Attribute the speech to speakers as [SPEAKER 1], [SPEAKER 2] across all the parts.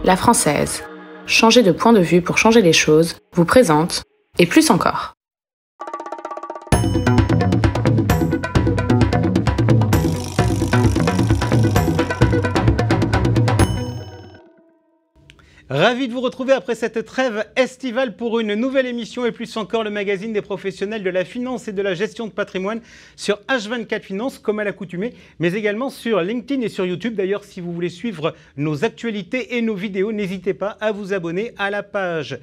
[SPEAKER 1] La Française, changer de point de vue pour changer les choses, vous présente, et plus encore.
[SPEAKER 2] Ravi de vous retrouver après cette trêve estivale pour une nouvelle émission et plus encore le magazine des professionnels de la finance et de la gestion de patrimoine sur H24 Finance comme à l'accoutumée, mais également sur LinkedIn et sur YouTube. D'ailleurs, si vous voulez suivre nos actualités et nos vidéos, n'hésitez pas à vous abonner à la page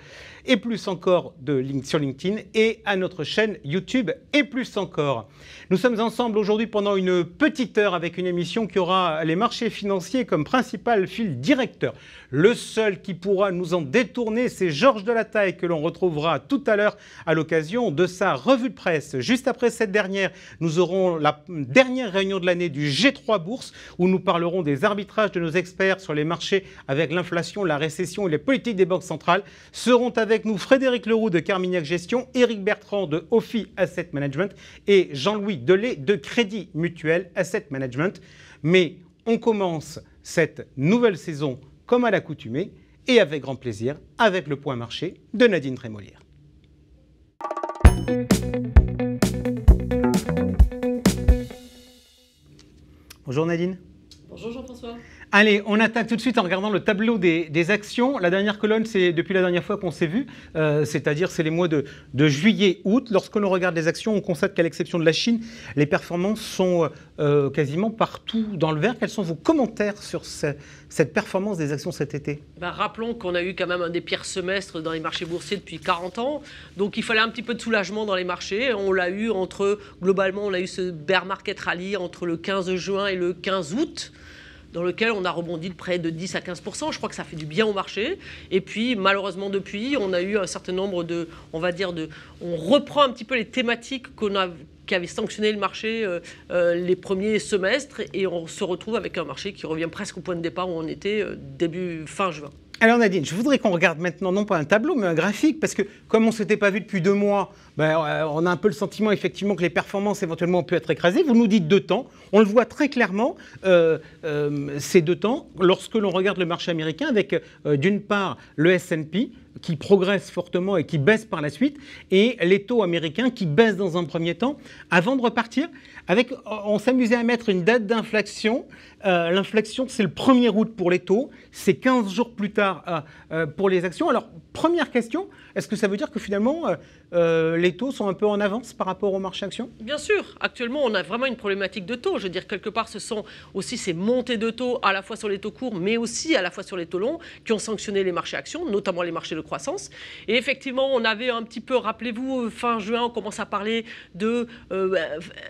[SPEAKER 2] et plus encore sur LinkedIn et à notre chaîne YouTube et plus encore. Nous sommes ensemble aujourd'hui pendant une petite heure avec une émission qui aura les marchés financiers comme principal fil directeur. Le seul qui pourra nous en détourner, c'est Georges Delataille que l'on retrouvera tout à l'heure à l'occasion de sa revue de presse. Juste après cette dernière, nous aurons la dernière réunion de l'année du G3 Bourse où nous parlerons des arbitrages de nos experts sur les marchés avec l'inflation, la récession et les politiques des banques centrales. Seront avec nous Frédéric Leroux de Carmignac Gestion, Éric Bertrand de Ophi Asset Management et Jean-Louis Delay de Crédit Mutuel Asset Management. Mais on commence cette nouvelle saison comme à l'accoutumée et avec grand plaisir avec le point marché de Nadine Trémolière. Bonjour Nadine.
[SPEAKER 3] Bonjour Jean-François.
[SPEAKER 2] Allez, on attaque tout de suite en regardant le tableau des actions. La dernière colonne, c'est depuis la dernière fois qu'on s'est vu, c'est-à-dire c'est les mois de juillet-août. Lorsque l'on regarde les actions, on constate qu'à l'exception de la Chine, les performances sont quasiment partout dans le vert. Quels sont vos commentaires sur cette performance des actions cet été ?
[SPEAKER 3] Rappelons qu'on a eu quand même un des pires semestres dans les marchés boursiers depuis 40 ans. Donc il fallait un petit peu de soulagement dans les marchés. On l'a eu globalement, on a eu ce bear market rally entre le 15 juin et le 15 août. Dans lequel on a rebondi de près de 10 à 15%. Je crois que ça fait du bien au marché. Et puis, malheureusement, depuis, on a eu un certain nombre on reprend un petit peu les thématiques qui avaient sanctionné le marché les premiers semestres. Et on se retrouve avec un marché qui revient presque au point de départ où on était fin juin.
[SPEAKER 2] Alors Nadine, je voudrais qu'on regarde maintenant, non pas un tableau, mais un graphique, parce que comme on ne s'était pas vu depuis 2 mois, on a un peu le sentiment effectivement que les performances éventuellement peuvent être écrasées. Vous nous dites 2 temps, on le voit très clairement, ces 2 temps, lorsque l'on regarde le marché américain avec d'une part le S&P, qui progresse fortement et qui baisse par la suite, et les taux américains qui baissent dans un premier temps, avant de repartir. On s'amusait à mettre une date d'inflexion. L'inflexion, c'est le 1er août pour les taux, c'est 15 jours plus tard pour les actions. Alors, première question, est-ce que ça veut dire que finalement, les taux sont un peu en avance par rapport au marché actions ?
[SPEAKER 3] Bien sûr. Actuellement, on a vraiment une problématique de taux. Je veux dire, quelque part, ce sont aussi ces montées de taux, à la fois sur les taux courts, mais aussi à la fois sur les taux longs, qui ont sanctionné les marchés actions, notamment les marchés de croissance. Et effectivement, on avait un petit peu, rappelez-vous, fin juin, on commence à parler de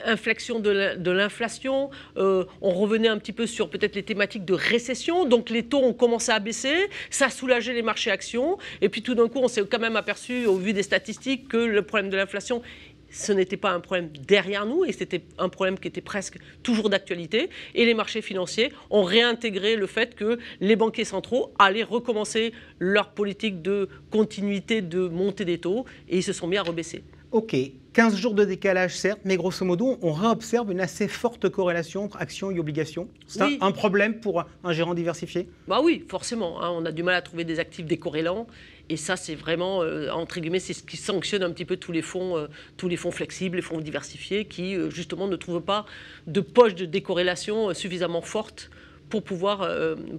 [SPEAKER 3] inflexion de l'inflation. On revenait un petit peu sur peut-être les thématiques de récession. Donc, les taux ont commencé à baisser. Ça a soulagé les marchés actions. Et puis, tout d'un coup, on s'est quand même aperçu, au vu des statistiques, que le problème de l'inflation, ce n'était pas un problème derrière nous et c'était un problème qui était presque toujours d'actualité. Et les marchés financiers ont réintégré le fait que les banquiers centraux allaient recommencer leur politique de continuité de montée des taux et ils se sont mis à rebaisser.
[SPEAKER 2] Ok, 15 jours de décalage certes, mais grosso modo, on réobserve une assez forte corrélation entre actions et obligations. C'est oui. un problème pour un gérant diversifié ?
[SPEAKER 3] Oui, forcément. On a du mal à trouver des actifs décorrélants. Et ça, c'est vraiment, entre guillemets, c'est ce qui sanctionne un petit peu tous les fonds flexibles, les fonds diversifiés, qui, justement, ne trouvent pas de poche de décorrélation suffisamment forte pour pouvoir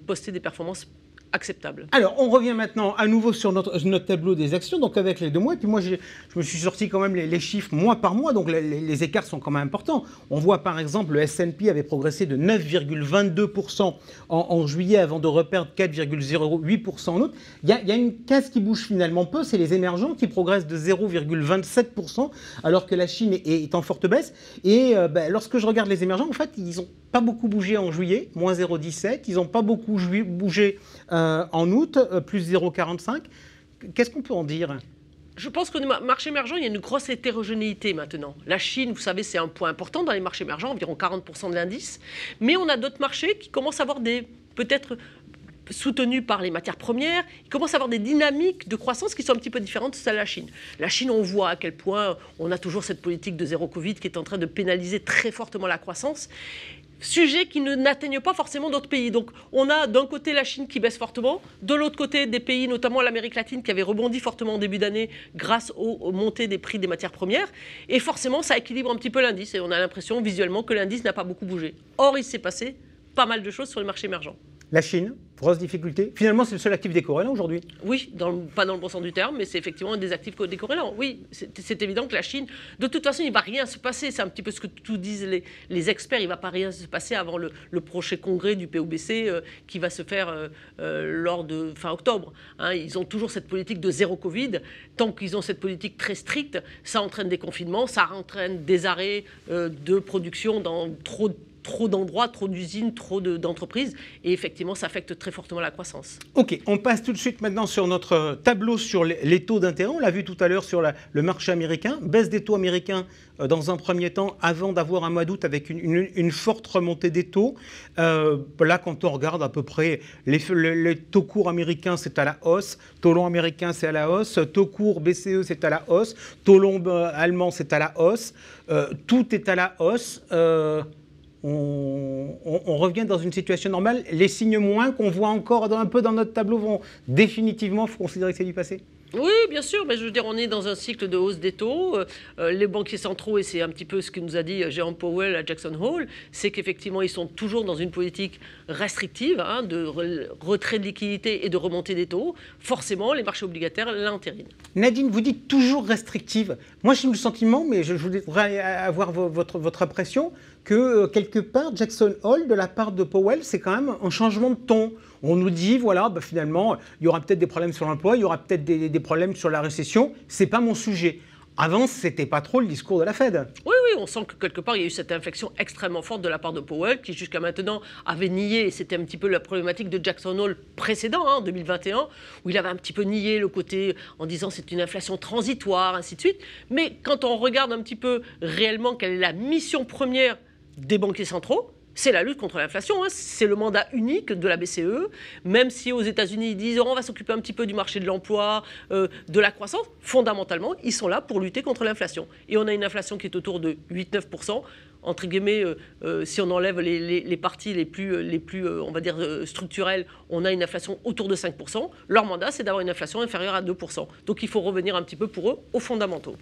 [SPEAKER 3] poster des performances acceptable.
[SPEAKER 2] Alors, on revient maintenant à nouveau sur notre tableau des actions, donc avec les 2 mois. Et puis moi, je me suis sorti quand même les chiffres mois par mois, donc les écarts sont quand même importants. On voit par exemple, le S&P avait progressé de 9,22% en juillet avant de reperdre 4,08% en août. Il y a une case qui bouge finalement peu, c'est les émergents qui progressent de 0,27%, alors que la Chine est en forte baisse. Et lorsque je regarde les émergents, en fait, ils n'ont pas beaucoup bougé en juillet, moins 0,17. Ils n'ont pas beaucoup bougé en août, plus 0,45. Qu'est-ce qu'on peut en dire ?
[SPEAKER 3] Je pense qu'au marché émergent, il y a une grosse hétérogénéité maintenant. La Chine, vous savez, c'est un point important dans les marchés émergents, environ 40% de l'indice. Mais on a d'autres marchés qui commencent à avoir peut-être soutenus par les matières premières, il commence à avoir des dynamiques de croissance qui sont un petit peu différentes de celles de la Chine. La Chine, on voit à quel point on a toujours cette politique de zéro Covid qui est en train de pénaliser très fortement la croissance. sujets qui n'atteignent pas forcément d'autres pays. Donc on a d'un côté la Chine qui baisse fortement, de l'autre côté des pays, notamment l'Amérique latine, qui avait rebondi fortement en début d'année grâce aux montées des prix des matières premières. Et forcément, ça équilibre un petit peu l'indice. Et on a l'impression visuellement que l'indice n'a pas beaucoup bougé. Or, il s'est passé pas mal de choses sur les marchés émergents.
[SPEAKER 2] La Chine, grosse difficulté. Finalement, c'est le seul actif décorrélant aujourd'hui.
[SPEAKER 3] Oui, pas dans le bon sens du terme, mais c'est effectivement un des actifs décorrélants. Oui, c'est évident que la Chine, de toute façon, il ne va rien se passer. C'est un petit peu ce que tout disent les experts. Il ne va pas rien se passer avant le prochain congrès du POBC qui va se faire lors de fin octobre. Hein, ils ont toujours cette politique de zéro Covid. Tant qu'ils ont cette politique très stricte, ça entraîne des confinements, ça entraîne des arrêts de production dans trop d'endroits, trop d'usines, trop d'entreprises. Et effectivement, ça affecte très fortement la croissance.
[SPEAKER 2] Ok, on passe tout de suite maintenant sur notre tableau sur les taux d'intérêt. On l'a vu tout à l'heure sur le marché américain. Baisse des taux américains dans un premier temps, avant d'avoir un mois d'août avec une forte remontée des taux. Là, quand on regarde à peu près les taux courts américains, c'est à la hausse. Taux long américain, c'est à la hausse. Taux court BCE, c'est à la hausse. Taux long allemand, c'est à la hausse. Tout est à la hausse. On revient dans une situation normale. Les signes moins qu'on voit encore un peu dans notre tableau vont définitivement considérer que c'est du passé.
[SPEAKER 3] Oui, bien sûr, mais je veux dire, on est dans un cycle de hausse des taux. Les banquiers centraux, et c'est un petit peu ce que nous a dit Jérôme Powell à Jackson Hole, c'est qu'effectivement, ils sont toujours dans une politique restrictive, hein, de retrait de liquidité et de remontée des taux. Forcément, les marchés obligataires l'intérinent.
[SPEAKER 2] Nadine, vous dites toujours restrictive. Moi, j'ai eu le sentiment, mais je voudrais avoir votre impression, que quelque part, Jackson Hole, de la part de Powell, c'est quand même un changement de ton. On nous dit, voilà, finalement, il y aura peut-être des problèmes sur l'emploi, il y aura peut-être des problèmes sur la récession. C'est pas mon sujet. Avant, c'était pas trop le discours de la Fed.
[SPEAKER 3] Oui, on sent que quelque part, il y a eu cette inflexion extrêmement forte de la part de Powell, qui jusqu'à maintenant avait nié, et c'était un petit peu la problématique de Jackson Hole précédent, en 2021, où il avait un petit peu nié le côté en disant c'est une inflation transitoire, ainsi de suite. Mais quand on regarde un petit peu réellement quelle est la mission première des banquiers centraux, c'est la lutte contre l'inflation, hein. C'est le mandat unique de la BCE, même si aux États-Unis ils disent on va s'occuper un petit peu du marché de l'emploi, de la croissance, fondamentalement ils sont là pour lutter contre l'inflation. Et on a une inflation qui est autour de 8-9%, entre guillemets, si on enlève les parties les plus on va dire, structurelles, on a une inflation autour de 5%. Leur mandat, c'est d'avoir une inflation inférieure à 2%. Donc il faut revenir un petit peu pour eux aux fondamentaux.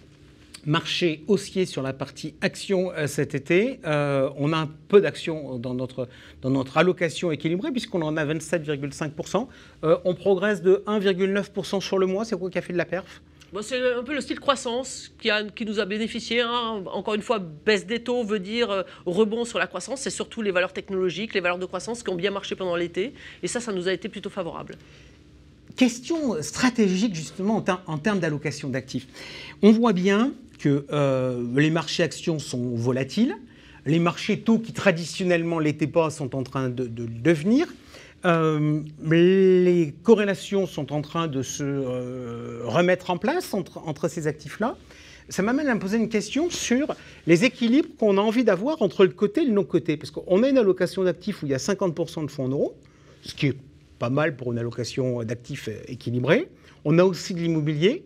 [SPEAKER 2] Marché haussier sur la partie action cet été. On a un peu d'actions dans notre allocation équilibrée puisqu'on en a 27,5%. On progresse de 1,9% sur le mois. C'est quoi qui a fait de la perf ?
[SPEAKER 3] Bon, c'est un peu le style croissance qui nous a bénéficié. Hein. Encore une fois, baisse des taux veut dire rebond sur la croissance. C'est surtout les valeurs technologiques, les valeurs de croissance qui ont bien marché pendant l'été. Et ça nous a été plutôt favorable.
[SPEAKER 2] Question stratégique justement en termes d'allocation d'actifs. On voit bien que les marchés actions sont volatiles, les marchés taux qui traditionnellement ne l'étaient pas sont en train de devenir, les corrélations sont en train de se remettre en place entre ces actifs-là. Ça m'amène à me poser une question sur les équilibres qu'on a envie d'avoir entre le côté et le non-côté. Parce qu'on a une allocation d'actifs où il y a 50% de fonds en euros, ce qui est pas mal pour une allocation d'actifs équilibrée. On a aussi de l'immobilier.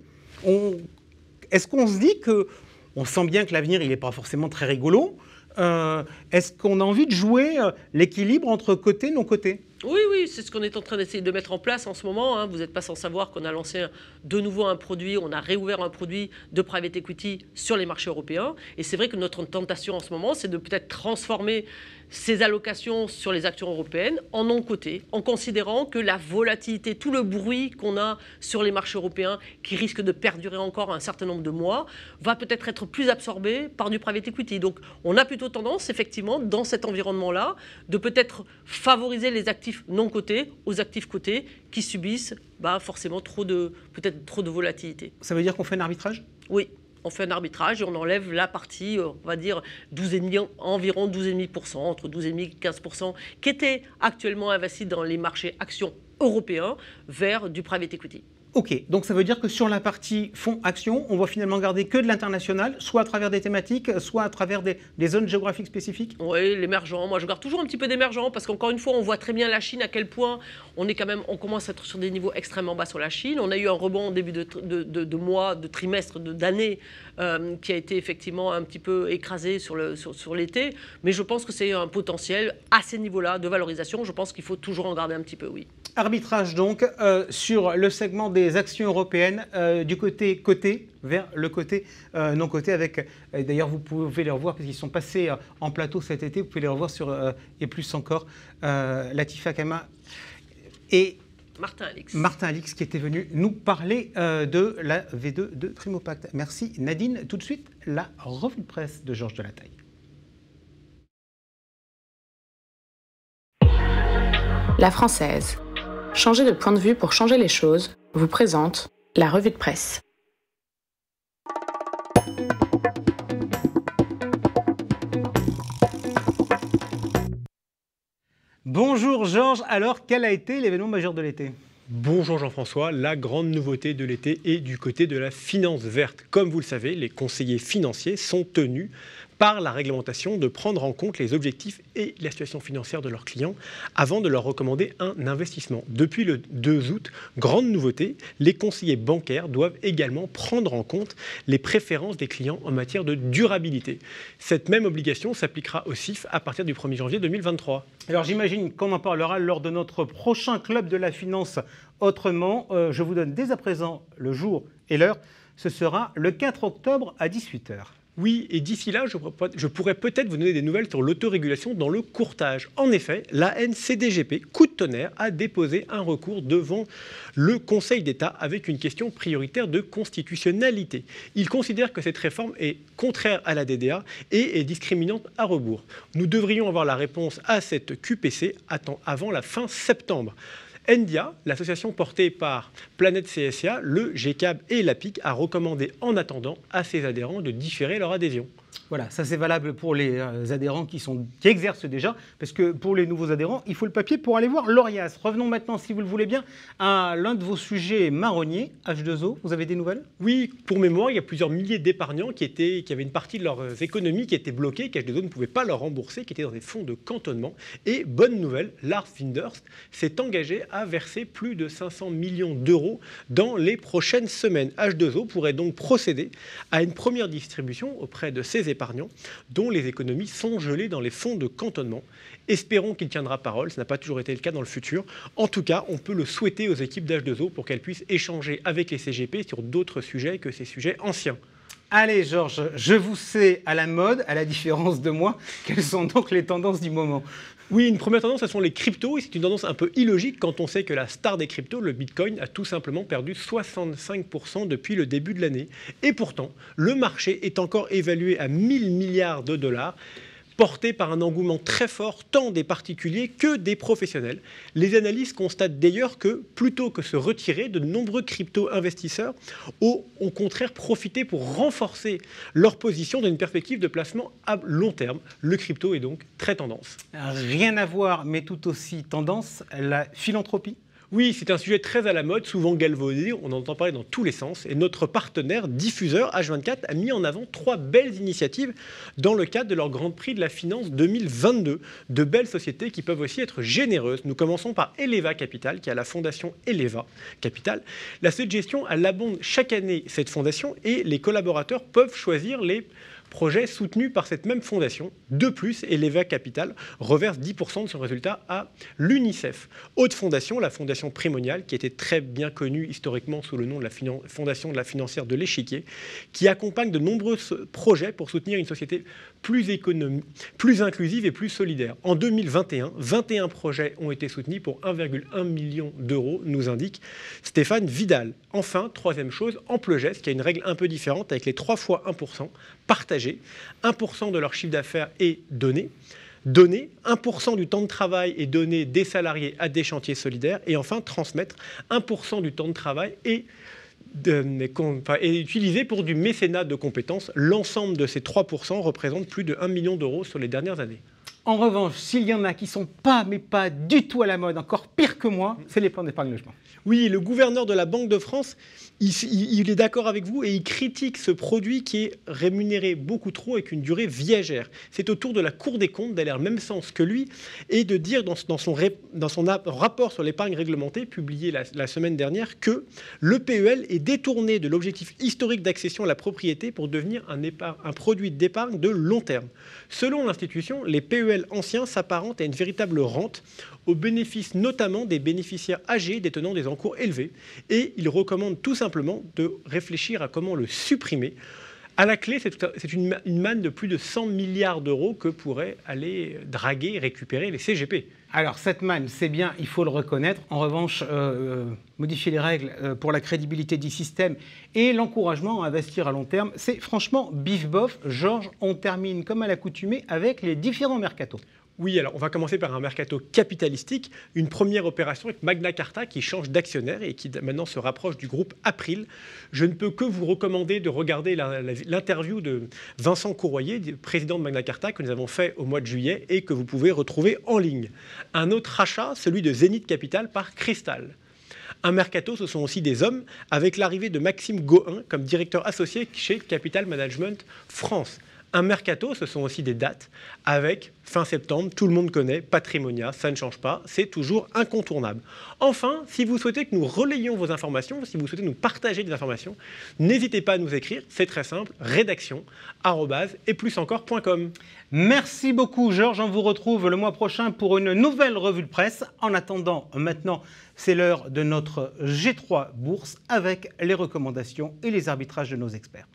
[SPEAKER 2] Est-ce qu'on se dit qu'on sent bien que l'avenir, il n'est pas forcément très rigolo. Est-ce qu'on a envie de jouer l'équilibre entre côté et non-côté ?
[SPEAKER 3] Oui, c'est ce qu'on est en train d'essayer de mettre en place en ce moment. Hein. Vous n'êtes pas sans savoir qu'on a lancé de nouveau un produit, on a réouvert un produit de private equity sur les marchés européens. Et c'est vrai que notre tentation en ce moment, c'est de peut-être transformer ces allocations sur les actions européennes en non-coté, en considérant que la volatilité, tout le bruit qu'on a sur les marchés européens, qui risque de perdurer encore un certain nombre de mois, va peut-être être plus absorbé par du private equity. Donc on a plutôt tendance, effectivement, dans cet environnement-là, de peut-être favoriser les actifs non cotés aux actifs cotés qui subissent forcément peut-être trop de volatilité.
[SPEAKER 2] Ça veut dire qu'on fait un arbitrage ?
[SPEAKER 3] Oui. On fait un arbitrage et on enlève la partie, on va dire, environ 12,5%, entre 12,5% et 15%, qui était actuellement investie dans les marchés actions européens vers du private equity.
[SPEAKER 2] Ok, donc ça veut dire que sur la partie fonds actions, on va finalement garder que de l'international, soit à travers des thématiques, soit à travers des zones géographiques spécifiques?
[SPEAKER 3] Oui, l'émergent. Moi, je garde toujours un petit peu d'émergent parce qu'encore une fois, on voit très bien la Chine à quel point on commence à être sur des niveaux extrêmement bas sur la Chine. On a eu un rebond en début de mois, de trimestre, d'année qui a été effectivement un petit peu écrasé sur l'été. Mais je pense que c'est un potentiel à ces niveaux-là de valorisation. Je pense qu'il faut toujours en garder un petit peu, oui.
[SPEAKER 2] Arbitrage donc sur le segment des actions européennes du côté coté vers le côté non coté avec, d'ailleurs vous pouvez les revoir parce qu'ils sont passés en plateau cet été, vous pouvez les revoir sur et plus encore Latifa Kama et Martin Alix qui était venu nous parler de la V2 de Primopact. Merci Nadine. Tout de suite la revue de presse de Georges Delataille.
[SPEAKER 1] La Française. Changer de point de vue pour changer les choses vous présente la revue de presse.
[SPEAKER 2] Bonjour Georges, alors quel a été l'événement majeur de l'été ?
[SPEAKER 4] Bonjour Jean-François, la grande nouveauté de l'été est du côté de la finance verte. Comme vous le savez, les conseillers financiers sont tenus par la réglementation de prendre en compte les objectifs et la situation financière de leurs clients avant de leur recommander un investissement. Depuis le 2 août, grande nouveauté, les conseillers bancaires doivent également prendre en compte les préférences des clients en matière de durabilité. Cette même obligation s'appliquera au CIF à partir du 1er janvier 2023.
[SPEAKER 2] Alors j'imagine qu'on en parlera lors de notre prochain club de la finance autrement. Je vous donne dès à présent le jour et l'heure. Ce sera le 4 octobre à 18h.
[SPEAKER 4] Oui, et d'ici là, je pourrais peut-être vous donner des nouvelles sur l'autorégulation dans le courtage. En effet, l'ANCDGP, coup de tonnerre, a déposé un recours devant le Conseil d'État avec une question prioritaire de constitutionnalité. Il considère que cette réforme est contraire à la DDA et est discriminante à rebours. Nous devrions avoir la réponse à cette QPC avant la fin septembre. NDIA, l'association portée par Planète CSA, le GCAB et l'APIC, a recommandé en attendant à ses adhérents de différer leur adhésion.
[SPEAKER 2] Voilà, ça c'est valable pour les adhérents qui exercent déjà, parce que pour les nouveaux adhérents, il faut le papier pour aller voir l'ORIAS. Revenons maintenant, si vous le voulez bien, à l'un de vos sujets marronniers, H2O. Vous avez des nouvelles ?
[SPEAKER 4] Oui, pour mémoire, il y a plusieurs milliers d'épargnants qui avaient une partie de leurs économies qui était bloquée, qu'H2O ne pouvait pas leur rembourser, qui étaient dans des fonds de cantonnement. Et bonne nouvelle, Lars Winders s'est engagé à verser plus de 500 millions d'euros dans les prochaines semaines. H2O pourrait donc procéder à une première distribution auprès de ses épargnants dont les économies sont gelées dans les fonds de cantonnement. Espérons qu'il tiendra parole, ce n'a pas toujours été le cas dans le futur. En tout cas, on peut le souhaiter aux équipes d'H2O pour qu'elles puissent échanger avec les CGP sur d'autres sujets que ces sujets anciens.
[SPEAKER 2] Allez Georges, je vous sais à la mode, à la différence de moi, quelles sont donc les tendances du moment ?
[SPEAKER 4] Oui, une première tendance, ce sont les cryptos. Et c'est une tendance un peu illogique quand on sait que la star des cryptos, le Bitcoin, a tout simplement perdu 65% depuis le début de l'année. Et pourtant, le marché est encore évalué à 1000 milliards de dollars, porté par un engouement très fort tant des particuliers que des professionnels. Les analystes constatent d'ailleurs que, plutôt que se retirer, de nombreux crypto-investisseurs ont au contraire profité pour renforcer leur position dans une perspective de placement à long terme. Le crypto est donc très tendance.
[SPEAKER 2] Rien à voir, mais tout aussi tendance, la philanthropie.
[SPEAKER 4] Oui, c'est un sujet très à la mode, souvent galvaudé, on en entend parler dans tous les sens. Et notre partenaire diffuseur, H24, a mis en avant 3 belles initiatives dans le cadre de leur Grand Prix de la Finance 2022. De belles sociétés qui peuvent aussi être généreuses. Nous commençons par Eleva Capital, qui a la fondation Eleva Capital. La gestion, elle abonde chaque année cette fondation et les collaborateurs peuvent choisir les projets soutenus par cette même fondation. De plus, Eleva Capital reverse 10% de son résultat à l'UNICEF. Autre fondation, la fondation Primonial, qui était très bien connue historiquement sous le nom de la fondation de la financière de l'Échiquier, qui accompagne de nombreux projets pour soutenir une société plus inclusive et plus solidaire. En 2021, 21 projets ont été soutenus pour 1,1 million d'euros, nous indique Stéphane Vidal. Enfin, troisième chose, Amplegest, qui a une règle un peu différente avec les 3 fois 1% partagés. 1% de leur chiffre d'affaires est donné. 1% du temps de travail est donné des salariés à des chantiers solidaires. Et enfin, transmettre 1% du temps de travail est utilisé pour du mécénat de compétences. L'ensemble de ces 3% représente plus de 1 million d'euros sur les dernières années.
[SPEAKER 2] En revanche, s'il y en a qui ne sont pas, mais pas du tout à la mode, encore pire que moi, c'est les plans d'épargne logement.
[SPEAKER 4] Oui, le gouverneur de la Banque de France, il est d'accord avec vous et il critique ce produit qui est rémunéré beaucoup trop avec une durée viagère. C'est au tour de la Cour des comptes d'aller dans le même sens que lui et de dire dans son rapport sur l'épargne réglementée publié la semaine dernière que le PEL est détourné de l'objectif historique d'accession à la propriété pour devenir un produit d'épargne de long terme. Selon l'institution, les PEL anciens s'apparentent à une véritable rente au bénéfice notamment des bénéficiaires âgés détenant des encours élevés. Et il recommande tout simplement de réfléchir à comment le supprimer. À la clé, c'est une manne de plus de 100 milliards d'euros que pourraient aller draguer et récupérer les CGP.
[SPEAKER 2] Alors cette manne, c'est bien, il faut le reconnaître. En revanche, modifier les règles pour la crédibilité du système et l'encouragement à investir à long terme, c'est franchement bif-bof. Georges, on termine comme à l'accoutumée avec les différents mercatos.
[SPEAKER 4] Oui, alors on va commencer par un mercato capitalistique, une première opération avec Magna Carta qui change d'actionnaire et qui maintenant se rapproche du groupe April. Je ne peux que vous recommander de regarder l'interview de Vincent Courroyer, président de Magna Carta, que nous avons fait au mois de juillet et que vous pouvez retrouver en ligne. Un autre achat, celui de Zenith Capital par Cristal. Un mercato, ce sont aussi des hommes, avec l'arrivée de Maxime Gohin comme directeur associé chez Capital Management France. Un mercato, ce sont aussi des dates, avec fin septembre, tout le monde connaît, Patrimonia, ça ne change pas, c'est toujours incontournable. Enfin, si vous souhaitez que nous relayions vos informations, si vous souhaitez nous partager des informations, n'hésitez pas à nous écrire, c'est très simple, rédaction@etplusencore.com.
[SPEAKER 2] Merci beaucoup Georges, on vous retrouve le mois prochain pour une nouvelle revue de presse. En attendant, maintenant, c'est l'heure de notre G3 Bourse avec les recommandations et les arbitrages de nos experts.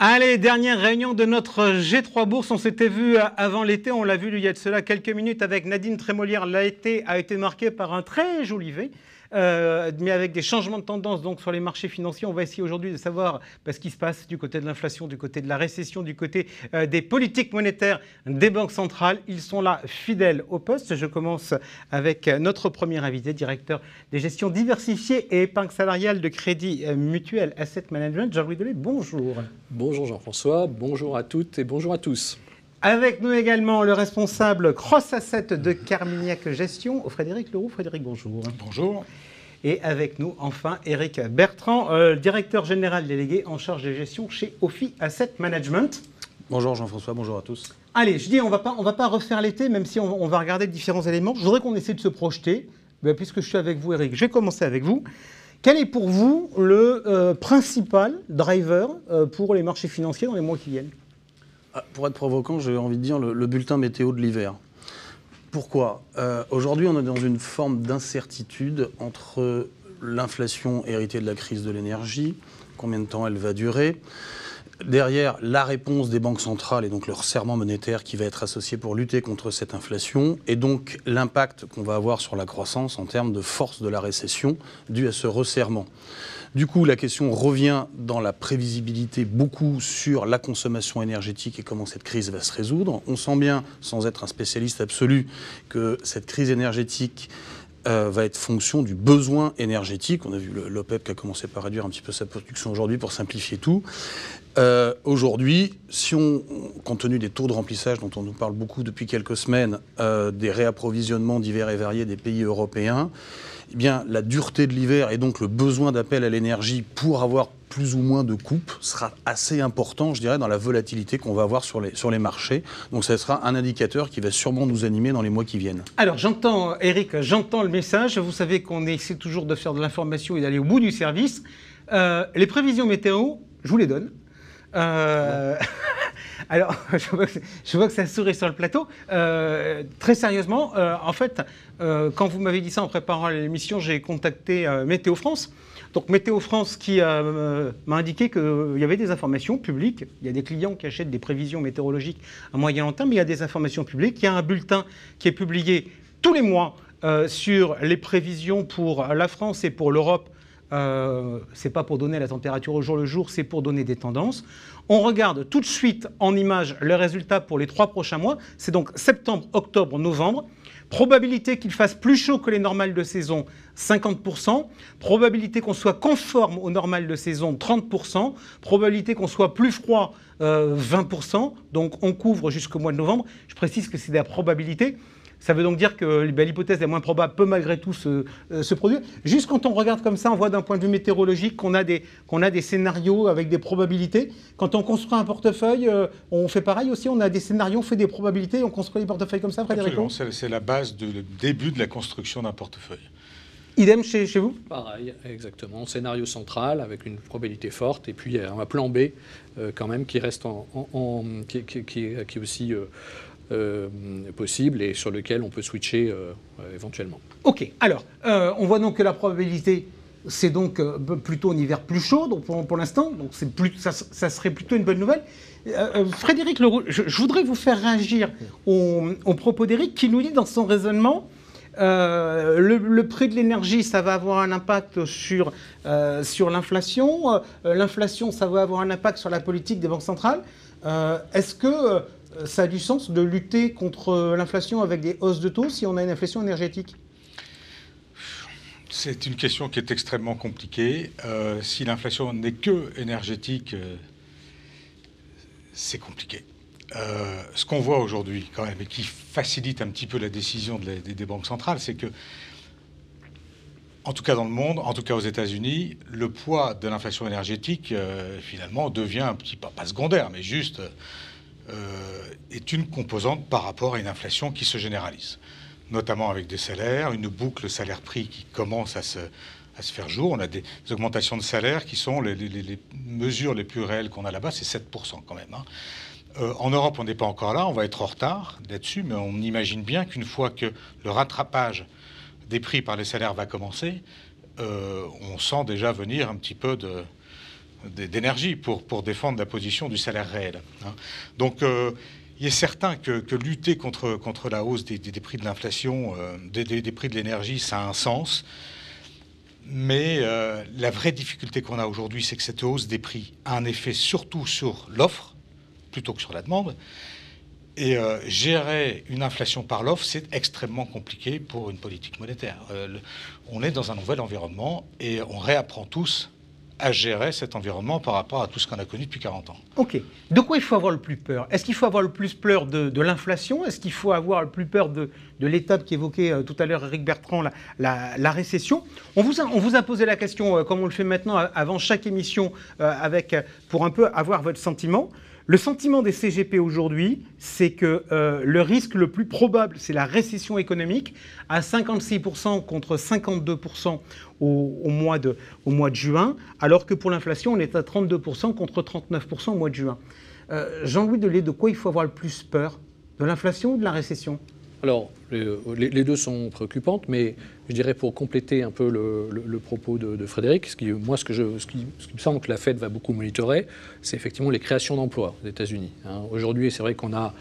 [SPEAKER 2] Allez, dernière réunion de notre G3 Bourse. On s'était vu avant l'été, on l'a vu il y a de cela quelques minutes avec Nadine Trémolière. L'été a été marqué par un très joli V, mais avec des changements de tendance donc, sur les marchés financiers. On va essayer aujourd'hui de savoir ce qui se passe du côté de l'inflation, du côté de la récession, du côté des politiques monétaires des banques centrales. Ils sont là fidèles au poste. Je commence avec notre premier invité, directeur des gestions diversifiées et épargne salariale de Crédit Mutuel Asset Management. Jean-Louis Delay, bonjour.
[SPEAKER 5] Bonjour Jean-François, bonjour à toutes et bonjour à tous.
[SPEAKER 2] Avec nous également le responsable Cross Asset de Carmignac Gestion, Frédéric Leroux. Frédéric, bonjour.
[SPEAKER 6] Bonjour.
[SPEAKER 2] Et avec nous, enfin, Éric Bertrand, directeur général délégué en charge de gestion chez Ophi Asset Management.
[SPEAKER 6] Bonjour Jean-François, bonjour à tous.
[SPEAKER 2] Allez, je dis, on va pas refaire l'été, même si on va regarder différents éléments. Je voudrais qu'on essaie de se projeter. Puisque je suis avec vous, Éric, je vais commencer avec vous. Quel est pour vous le principal driver pour les marchés financiers dans les mois qui viennent ?
[SPEAKER 6] Pour être provocant, j'ai envie de dire le bulletin météo de l'hiver. Pourquoi ? Aujourd'hui, on est dans une forme d'incertitude entre l'inflation héritée de la crise de l'énergie, combien de temps elle va durer, derrière la réponse des banques centrales et donc leur serment monétaire qui va être associé pour lutter contre cette inflation et donc l'impact qu'on va avoir sur la croissance en termes de force de la récession due à ce resserrement. Du coup, la question revient dans la prévisibilité beaucoup sur la consommation énergétique et comment cette crise va se résoudre. On sent bien, sans être un spécialiste absolu, que cette crise énergétique va être fonction du besoin énergétique. On a vu l'OPEP qui a commencé par réduire un petit peu sa production aujourd'hui pour simplifier tout. Aujourd'hui, compte tenu des taux de remplissage dont on nous parle beaucoup depuis quelques semaines, des réapprovisionnements divers et variés des pays européens, eh bien, la dureté de l'hiver et donc le besoin d'appel à l'énergie pour avoir plus ou moins de coupes sera assez important, je dirais, dans la volatilité qu'on va avoir sur les marchés. Donc ça sera un indicateur qui va sûrement nous animer dans les mois qui viennent.
[SPEAKER 2] Alors j'entends, Éric, j'entends le message. Vous savez qu'on essaie toujours de faire de l'information et d'aller au bout du service. Les prévisions météo, je vous les donne. Alors, je vois que ça sourit sur le plateau. Très sérieusement, en fait, quand vous m'avez dit ça en préparant l'émission, j'ai contacté Météo France. Donc Météo France qui m'a indiqué qu'il y avait des informations publiques. Il y a des clients qui achètent des prévisions météorologiques à moyen long terme, mais il y a des informations publiques. Il y a un bulletin qui est publié tous les mois sur les prévisions pour la France et pour l'Europe c'est pas pour donner la température au jour le jour, c'est pour donner des tendances. On regarde tout de suite en image le résultat pour les 3 prochains mois. C'est donc septembre, octobre, novembre. Probabilité qu'il fasse plus chaud que les normales de saison, 50%. Probabilité qu'on soit conforme aux normales de saison, 30%. Probabilité qu'on soit plus froid, 20%. Donc on couvre jusqu'au mois de novembre. Je précise que c'est des probabilités. Ça veut donc dire que l'hypothèse la moins probable peut malgré tout se produire. Juste quand on regarde comme ça, on voit d'un point de vue météorologique qu'on a des scénarios avec des probabilités. Quand on construit un portefeuille, on fait pareil aussi. On a des scénarios, on fait des probabilités et on construit des portefeuilles comme ça, Frédéric?
[SPEAKER 7] Absolument, c'est la base du début de la construction d'un portefeuille.
[SPEAKER 2] Idem chez vous?
[SPEAKER 5] Pareil, exactement. Scénario central avec une probabilité forte et puis un plan B quand même qui reste qui est aussi possible et sur lequel on peut switcher éventuellement.
[SPEAKER 2] Ok, alors on voit donc que la probabilité c'est donc plutôt un hiver plus chaud donc pour l'instant, donc ça serait plutôt une bonne nouvelle. Frédéric Leroux, je voudrais vous faire réagir au propos d'Éric qui nous dit dans son raisonnement le prix de l'énergie, ça va avoir un impact sur l'inflation. L'inflation, ça va avoir un impact sur la politique des banques centrales. Est-ce que ça a du sens de lutter contre l'inflation avec des hausses de taux si on a une inflation énergétique?
[SPEAKER 7] C'est une question qui est extrêmement compliquée. Si l'inflation n'est que énergétique, c'est compliqué. Ce qu'on voit aujourd'hui, quand même, et qui facilite un petit peu la décision des banques centrales, c'est que, en tout cas dans le monde, en tout cas aux États-Unis, le poids de l'inflation énergétique, finalement, devient un petit peu, pas secondaire, mais juste est une composante par rapport à une inflation qui se généralise, notamment avec des salaires, une boucle salaire-prix qui commence à se faire jour. On a des augmentations de salaire qui sont les mesures les plus réelles qu'on a là-bas, c'est 7% quand même, hein. En Europe, on n'est pas encore là, on va être en retard là-dessus, mais on imagine bien qu'une fois que le rattrapage des prix par les salaires va commencer, on sent déjà venir un petit peu d'énergie pour défendre la position du salaire réel, hein. Donc, il est certain que lutter contre la hausse des prix de l'inflation, des prix de l'énergie, ça a un sens. Mais la vraie difficulté qu'on a aujourd'hui, c'est que cette hausse des prix a un effet surtout sur l'offre, plutôt que sur la demande. Et gérer une inflation par l'offre, c'est extrêmement compliqué pour une politique monétaire. On est dans un nouvel environnement et on réapprend tous à gérer cet environnement par rapport à tout ce qu'on a connu depuis 40 ans.
[SPEAKER 2] Ok. De quoi il faut avoir le plus peur? Est-ce qu'il faut avoir le plus peur de l'inflation? Est-ce qu'il faut avoir le plus peur de l'étape qu'évoquait tout à l'heure Éric Bertrand, la récession? On vous a posé la question, comme on le fait maintenant, avant chaque émission, pour un peu avoir votre sentiment. Le sentiment des CGP aujourd'hui, c'est que le risque le plus probable, c'est la récession économique, à 56% contre 52% au mois de juin, alors que pour l'inflation, on est à 32% contre 39% au mois de juin. Jean-Louis Delay, de quoi il faut avoir le plus peur? De l'inflation ou de la récession?
[SPEAKER 5] Alors, les deux sont préoccupantes, mais je dirais pour compléter un peu le propos de Frédéric, ce qui me semble que la Fed va beaucoup monitorer, c'est effectivement les créations d'emplois aux États-Unis, hein. Aujourd'hui, c'est vrai qu'on a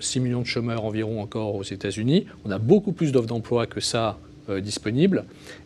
[SPEAKER 5] 6 millions de chômeurs environ encore aux États-Unis. On a beaucoup plus d'offres d'emploi que ça disponibles.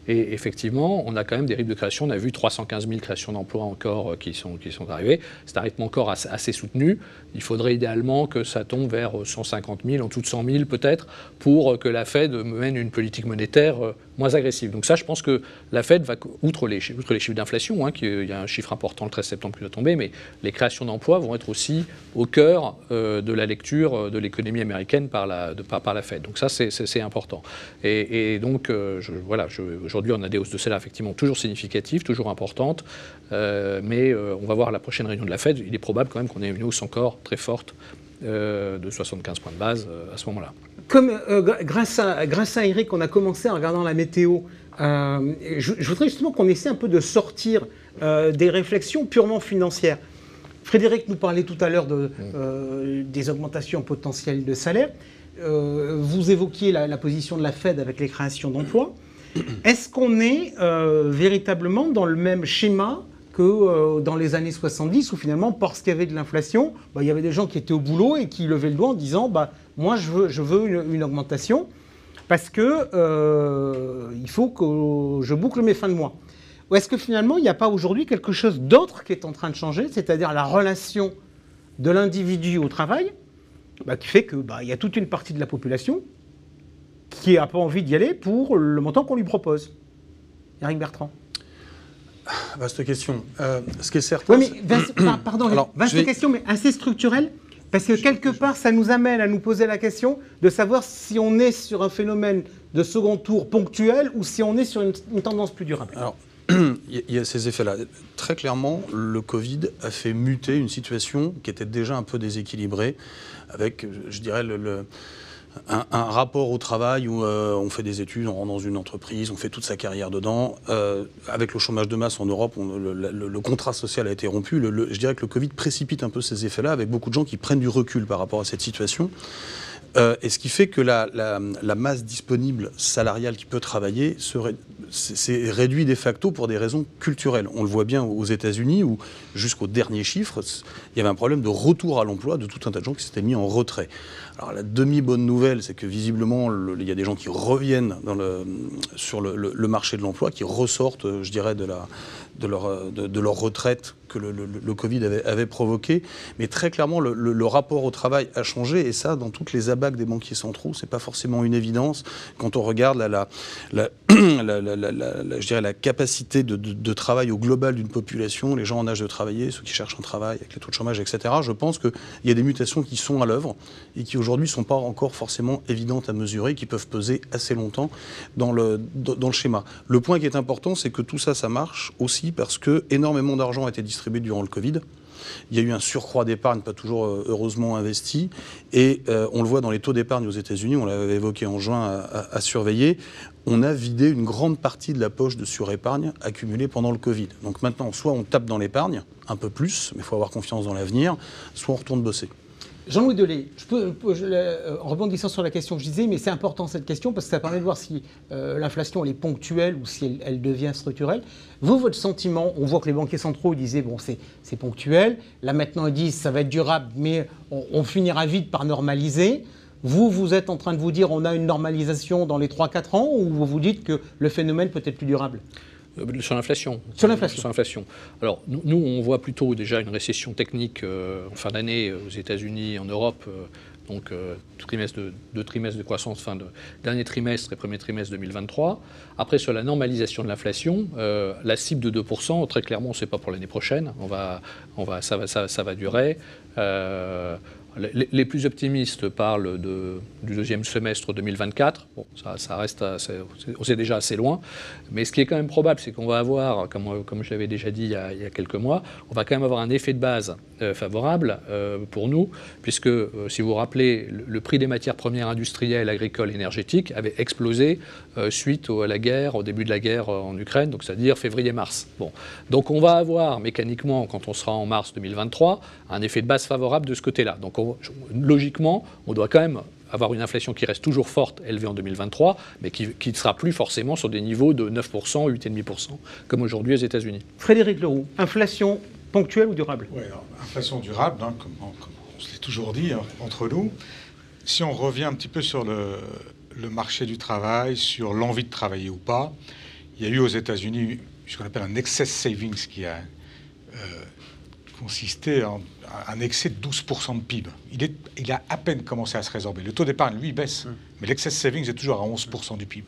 [SPEAKER 5] Et effectivement, on a quand même des rythmes de création. On a vu 315 000 créations d'emplois encore qui sont arrivées. C'est un rythme encore assez soutenu. Il faudrait idéalement que ça tombe vers 150 000, en dessous de 100 000 peut-être, pour que la Fed mène une politique monétaire moins agressive. Donc ça, je pense que la Fed va, outre les chiffres d'inflation, hein, il y a un chiffre important le 13 septembre qui va tomber, mais les créations d'emplois vont être aussi au cœur de la lecture de l'économie américaine par la Fed. Donc ça, c'est important. Et donc, aujourd'hui, on a des hausses de salaire effectivement toujours significatives, toujours importantes, mais on va voir la prochaine réunion de la Fed. Il est probable quand même qu'on ait une hausse encore très forte de 75 points de base à ce moment-là.
[SPEAKER 2] Comme grâce à Eric, on a commencé en regardant la météo. Je voudrais justement qu'on essaie un peu de sortir des réflexions purement financières. Frédéric nous parlait tout à l'heure des augmentations potentielles de salaire. Vous évoquiez la position de la Fed avec les créations d'emplois. Est-ce qu'on est véritablement dans le même schéma que dans les années 70 où finalement, parce qu'il y avait de l'inflation, il y avait des gens qui étaient au boulot et qui levaient le doigt en disant moi je veux une augmentation parce que il faut que je boucle mes fins de mois. Ou est-ce que finalement, il n'y a pas aujourd'hui quelque chose d'autre qui est en train de changer, c'est-à-dire la relation de l'individu au travail, qui fait qu'il y a toute une partie de la population qui n'a pas envie d'y aller pour le montant qu'on lui propose. Éric Bertrand.
[SPEAKER 6] Vaste question. Ce qui est certain...
[SPEAKER 2] Oui, mais vaste question, mais assez structurelle, parce que quelque part, ça nous amène à nous poser la question de savoir si on est sur un phénomène de second tour ponctuel ou si on est sur une tendance plus durable.
[SPEAKER 6] Alors, il y a ces effets-là. Très clairement, le Covid a fait muter une situation qui était déjà un peu déséquilibrée, avec, je dirais, un rapport au travail où on fait des études, on rentre dans une entreprise, on fait toute sa carrière dedans. Avec le chômage de masse en Europe, le contrat social a été rompu. Je dirais que le Covid précipite un peu ces effets-là, avec beaucoup de gens qui prennent du recul par rapport à cette situation. Et ce qui fait que la masse disponible salariale qui peut travailler c'est réduit de facto pour des raisons culturelles. On le voit bien aux États-Unis où, jusqu'au dernier chiffre, il y avait un problème de retour à l'emploi de tout un tas de gens qui s'étaient mis en retrait. Alors la demi-bonne nouvelle, c'est que visiblement, il y a des gens qui reviennent sur le marché de l'emploi, qui ressortent, je dirais, de leur retraite que le Covid avait provoqué. Mais très clairement, le rapport au travail a changé, et ça, dans toutes les abacs des banquiers centraux, c'est pas forcément une évidence. Quand on regarde je dirais la capacité de travail au global d'une population, les gens en âge de travailler, ceux qui cherchent un travail avec les taux de chômage, etc., je pense qu'il y a des mutations qui sont à l'œuvre et qui aujourd'hui ne sont pas encore forcément évidentes à mesurer, qui peuvent peser assez longtemps dans le schéma. Le point qui est important, c'est que tout ça, ça marche aussi parce que énormément d'argent a été distribué durant le Covid. Il y a eu un surcroît d'épargne, pas toujours heureusement investi, et on le voit dans les taux d'épargne aux États-Unis, on l'avait évoqué en juin à surveiller, on a vidé une grande partie de la poche de surépargne accumulée pendant le Covid. Donc maintenant, soit on tape dans l'épargne, un peu plus, mais il faut avoir confiance dans l'avenir, soit on retourne bosser.
[SPEAKER 2] Jean-Louis Delay, en rebondissant sur la question que je disais, mais c'est important cette question parce que ça permet de voir si l'inflation elle est ponctuelle ou si elle devient structurelle. Vous, votre sentiment, on voit que les banquiers centraux disaient bon c'est ponctuel, là maintenant ils disent ça va être durable mais on finira vite par normaliser. Vous êtes en train de vous dire on a une normalisation dans les 3-4 ans ou vous vous dites que le phénomène peut être plus durable ?
[SPEAKER 5] Sur l'inflation.
[SPEAKER 2] Sur l'inflation.
[SPEAKER 5] Sur l'inflation. Alors, nous, on voit plutôt déjà une récession technique en fin d'année aux États-Unis, en Europe. Donc, deux trimestres de croissance, dernier trimestre et premier trimestre 2023. Après, sur la normalisation de l'inflation, la cible de 2%, très clairement, c'est pas pour l'année prochaine. Ça va durer. Les plus optimistes parlent du deuxième semestre 2024. Bon, ça reste, on est déjà assez loin. Mais ce qui est quand même probable, c'est qu'on va avoir, comme je l'avais déjà dit il y a quelques mois, on va quand même avoir un effet de base favorable pour nous, puisque, si vous vous rappelez, le prix des matières premières industrielles, agricoles, énergétiques avait explosé suite à la guerre, au début de la guerre en Ukraine, donc c'est-à-dire février-mars. Bon. Donc on va avoir mécaniquement, quand on sera en mars 2023, un effet de base favorable de ce côté-là. Donc logiquement, on doit quand même avoir une inflation qui reste toujours forte, élevée en 2023, mais qui ne sera plus forcément sur des niveaux de 9%, 8,5%, comme aujourd'hui aux États-Unis.
[SPEAKER 2] Frédéric Leroux, inflation ponctuelle ou durable ?
[SPEAKER 7] Oui, inflation durable, comme on se l'est toujours dit entre nous. Si on revient un petit peu sur le marché du travail, sur l'envie de travailler ou pas, il y a eu aux États-Unis ce qu'on appelle un excess savings qui a consisté en un excès de 12% de PIB. Il a à peine commencé à se résorber. Le taux d'épargne, lui, baisse, mais l'excess savings est toujours à 11% du PIB.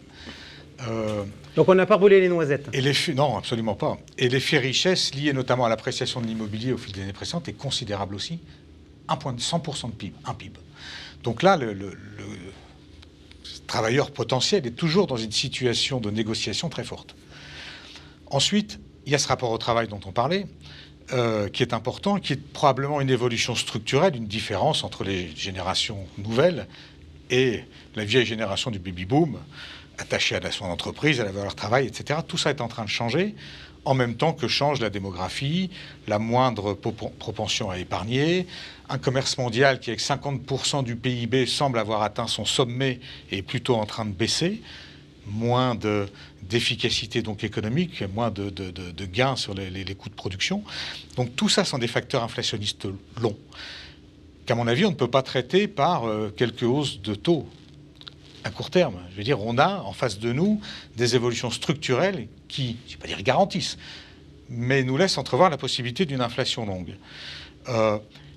[SPEAKER 2] Donc on n'a pas brûlé les noisettes.
[SPEAKER 7] Non, absolument pas. Et l'effet richesse lié notamment à l'appréciation de l'immobilier au fil des années précédentes est considérable aussi. 100% de PIB, un PIB. Donc là, le travailleur potentiel est toujours dans une situation de négociation très forte. Ensuite, il y a ce rapport au travail dont on parlait, qui est important, qui est probablement une évolution structurelle, une différence entre les générations nouvelles et la vieille génération du baby-boom, attachée à son entreprise, à la valeur travail, etc. Tout ça est en train de changer, en même temps que change la démographie, la moindre propension à épargner, un commerce mondial qui, avec 50% du PIB, semble avoir atteint son sommet et est plutôt en train de baisser, moins d'efficacité donc économique, moins de gains sur les coûts de production. Donc tout ça sont des facteurs inflationnistes longs, qu'à mon avis, on ne peut pas traiter par quelques hausses de taux. à court terme. Je veux dire, on a en face de nous des évolutions structurelles qui, je ne vais pas dire garantissent, mais nous laissent entrevoir la possibilité d'une inflation longue.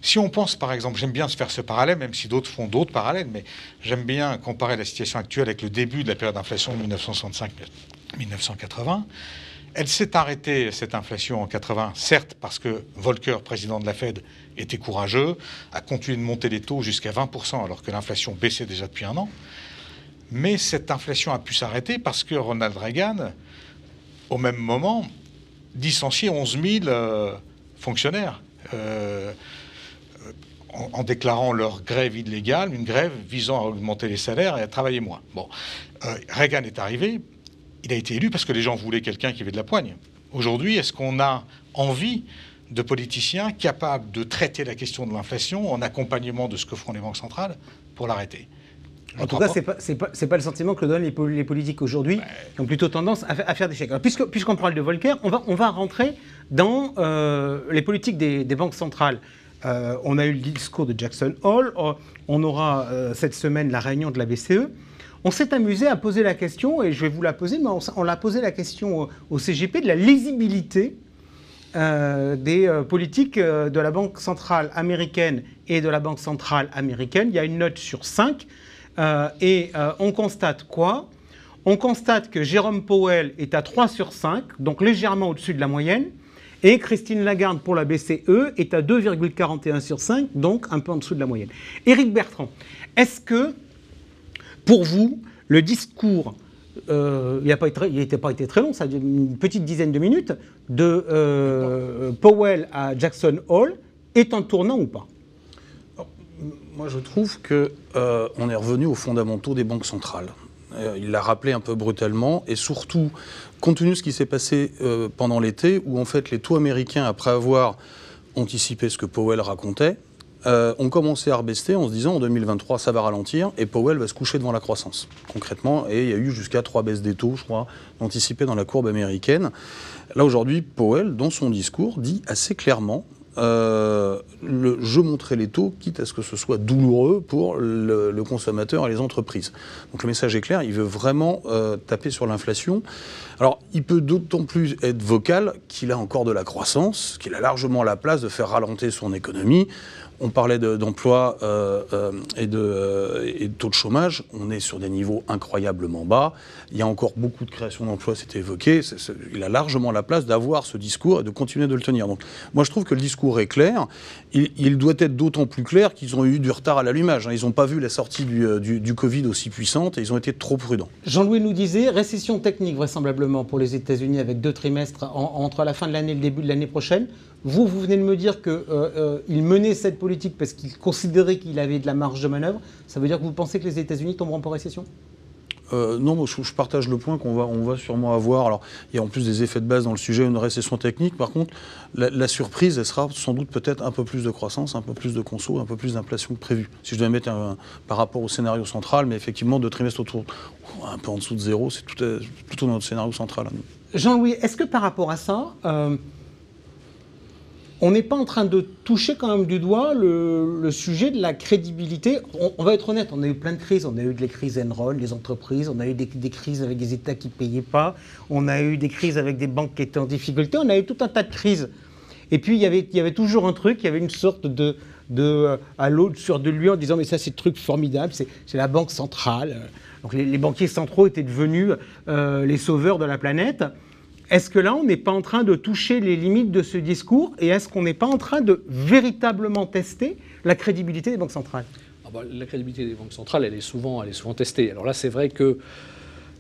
[SPEAKER 7] Si on pense, par exemple, j'aime bien faire ce parallèle, même si d'autres font d'autres parallèles, mais j'aime bien comparer la situation actuelle avec le début de la période d'inflation de 1965-1980. Elle s'est arrêtée, cette inflation, en 80, certes, parce que Volcker, président de la Fed, était courageux, a continué de monter les taux jusqu'à 20%, alors que l'inflation baissait déjà depuis un an. Mais cette inflation a pu s'arrêter parce que Ronald Reagan, au même moment, licenciait 11 000 fonctionnaires en déclarant leur grève illégale, une grève visant à augmenter les salaires et à travailler moins. Bon, Reagan est arrivé, il a été élu parce que les gens voulaient quelqu'un qui avait de la poigne. Aujourd'hui, est-ce qu'on a envie de politiciens capables de traiter la question de l'inflation en accompagnement de ce que feront les banques centrales pour l'arrêter?
[SPEAKER 2] En tout cas, c'est pas le sentiment que donnent les politiques aujourd'hui, qui ont plutôt tendance à faire des chèques. Alors, puisqu'on parle de Volcker, on va rentrer dans les politiques des banques centrales. On a eu le discours de Jackson Hole, on aura cette semaine la réunion de la BCE. On s'est amusé à poser la question, et je vais vous la poser, mais on l'a posé la question au CGP, de la lisibilité des politiques de la Banque centrale américaine et de la Banque centrale américaine. Il y a une note sur 5, et on constate quoi? On constate que Jérôme Powell est à 3 sur 5, donc légèrement au-dessus de la moyenne, et Christine Lagarde pour la BCE est à 2,41 sur 5, donc un peu en dessous de la moyenne. Éric Bertrand, est-ce que, pour vous, le discours, il n'a pas été très long, ça a duré une petite dizaine de minutes, de Powell à Jackson Hole, est un tournant ou pas?
[SPEAKER 6] Moi, je trouve qu'on est revenu aux fondamentaux des banques centrales. Il l'a rappelé un peu brutalement, et surtout, compte tenu de ce qui s'est passé pendant l'été, où en fait les taux américains, après avoir anticipé ce que Powell racontait, ont commencé à rebester en se disant en 2023 ça va ralentir et Powell va se coucher devant la croissance, concrètement. Et il y a eu jusqu'à 3 baisses des taux, je crois, anticipées dans la courbe américaine. Là aujourd'hui, Powell, dans son discours, dit assez clairement je montrerai les taux, quitte à ce que ce soit douloureux pour le consommateur et les entreprises. Donc le message est clair, il veut vraiment taper sur l'inflation. Alors il peut d'autant plus être vocal qu'il a encore de la croissance, qu'il a largement la place de faire ralentir son économie. On parlait d'emploi et de taux de chômage. On est sur des niveaux incroyablement bas. Il y a encore beaucoup de création d'emplois, c'était évoqué. Il a largement la place d'avoir ce discours et de continuer de le tenir. Donc, moi, je trouve que le discours est clair. Il doit être d'autant plus clair qu'ils ont eu du retard à l'allumage. Ils n'ont pas vu la sortie du Covid aussi puissante et ils ont été trop prudents.
[SPEAKER 2] Jean-Louis nous disait, récession technique vraisemblablement pour les États-Unis avec 2 trimestres entre la fin de l'année et le début de l'année prochaine. Vous venez de me dire qu'il menait cette politique parce qu'il considérait qu'il avait de la marge de manœuvre. Ça veut dire que vous pensez que les États-Unis tomberont en récession ?
[SPEAKER 6] Non, moi, je partage le point on va sûrement avoir. Alors, il y a en plus des effets de base dans le sujet, une récession technique. Par contre, la surprise, elle sera sans doute peut-être un peu plus de croissance, un peu plus de conso, un peu plus d'inflation que prévu. Si je dois mettre par rapport au scénario central, mais effectivement, 2 trimestres autour, un peu en dessous de 0, c'est plutôt notre scénario central.
[SPEAKER 2] Jean-Louis, est-ce que par rapport à ça, on n'est pas en train de toucher quand même du doigt le sujet de la crédibilité? On va être honnête, on a eu plein de crises. On a eu des crises Enron, des entreprises, on a eu des crises avec des États qui ne payaient pas, on a eu des crises avec des banques qui étaient en difficulté, on a eu tout un tas de crises. Et puis il y avait toujours un truc, il y avait une sorte de à l'autre sur de lui en disant mais ça c'est le truc formidable, c'est la banque centrale. Donc les banquiers centraux étaient devenus les sauveurs de la planète. Est-ce que là, on n'est pas en train de toucher les limites de ce discours et est-ce qu'on n'est pas en train de véritablement tester la crédibilité des banques centrales ?
[SPEAKER 5] La crédibilité des banques centrales, elle est souvent testée. Alors là, c'est vrai que,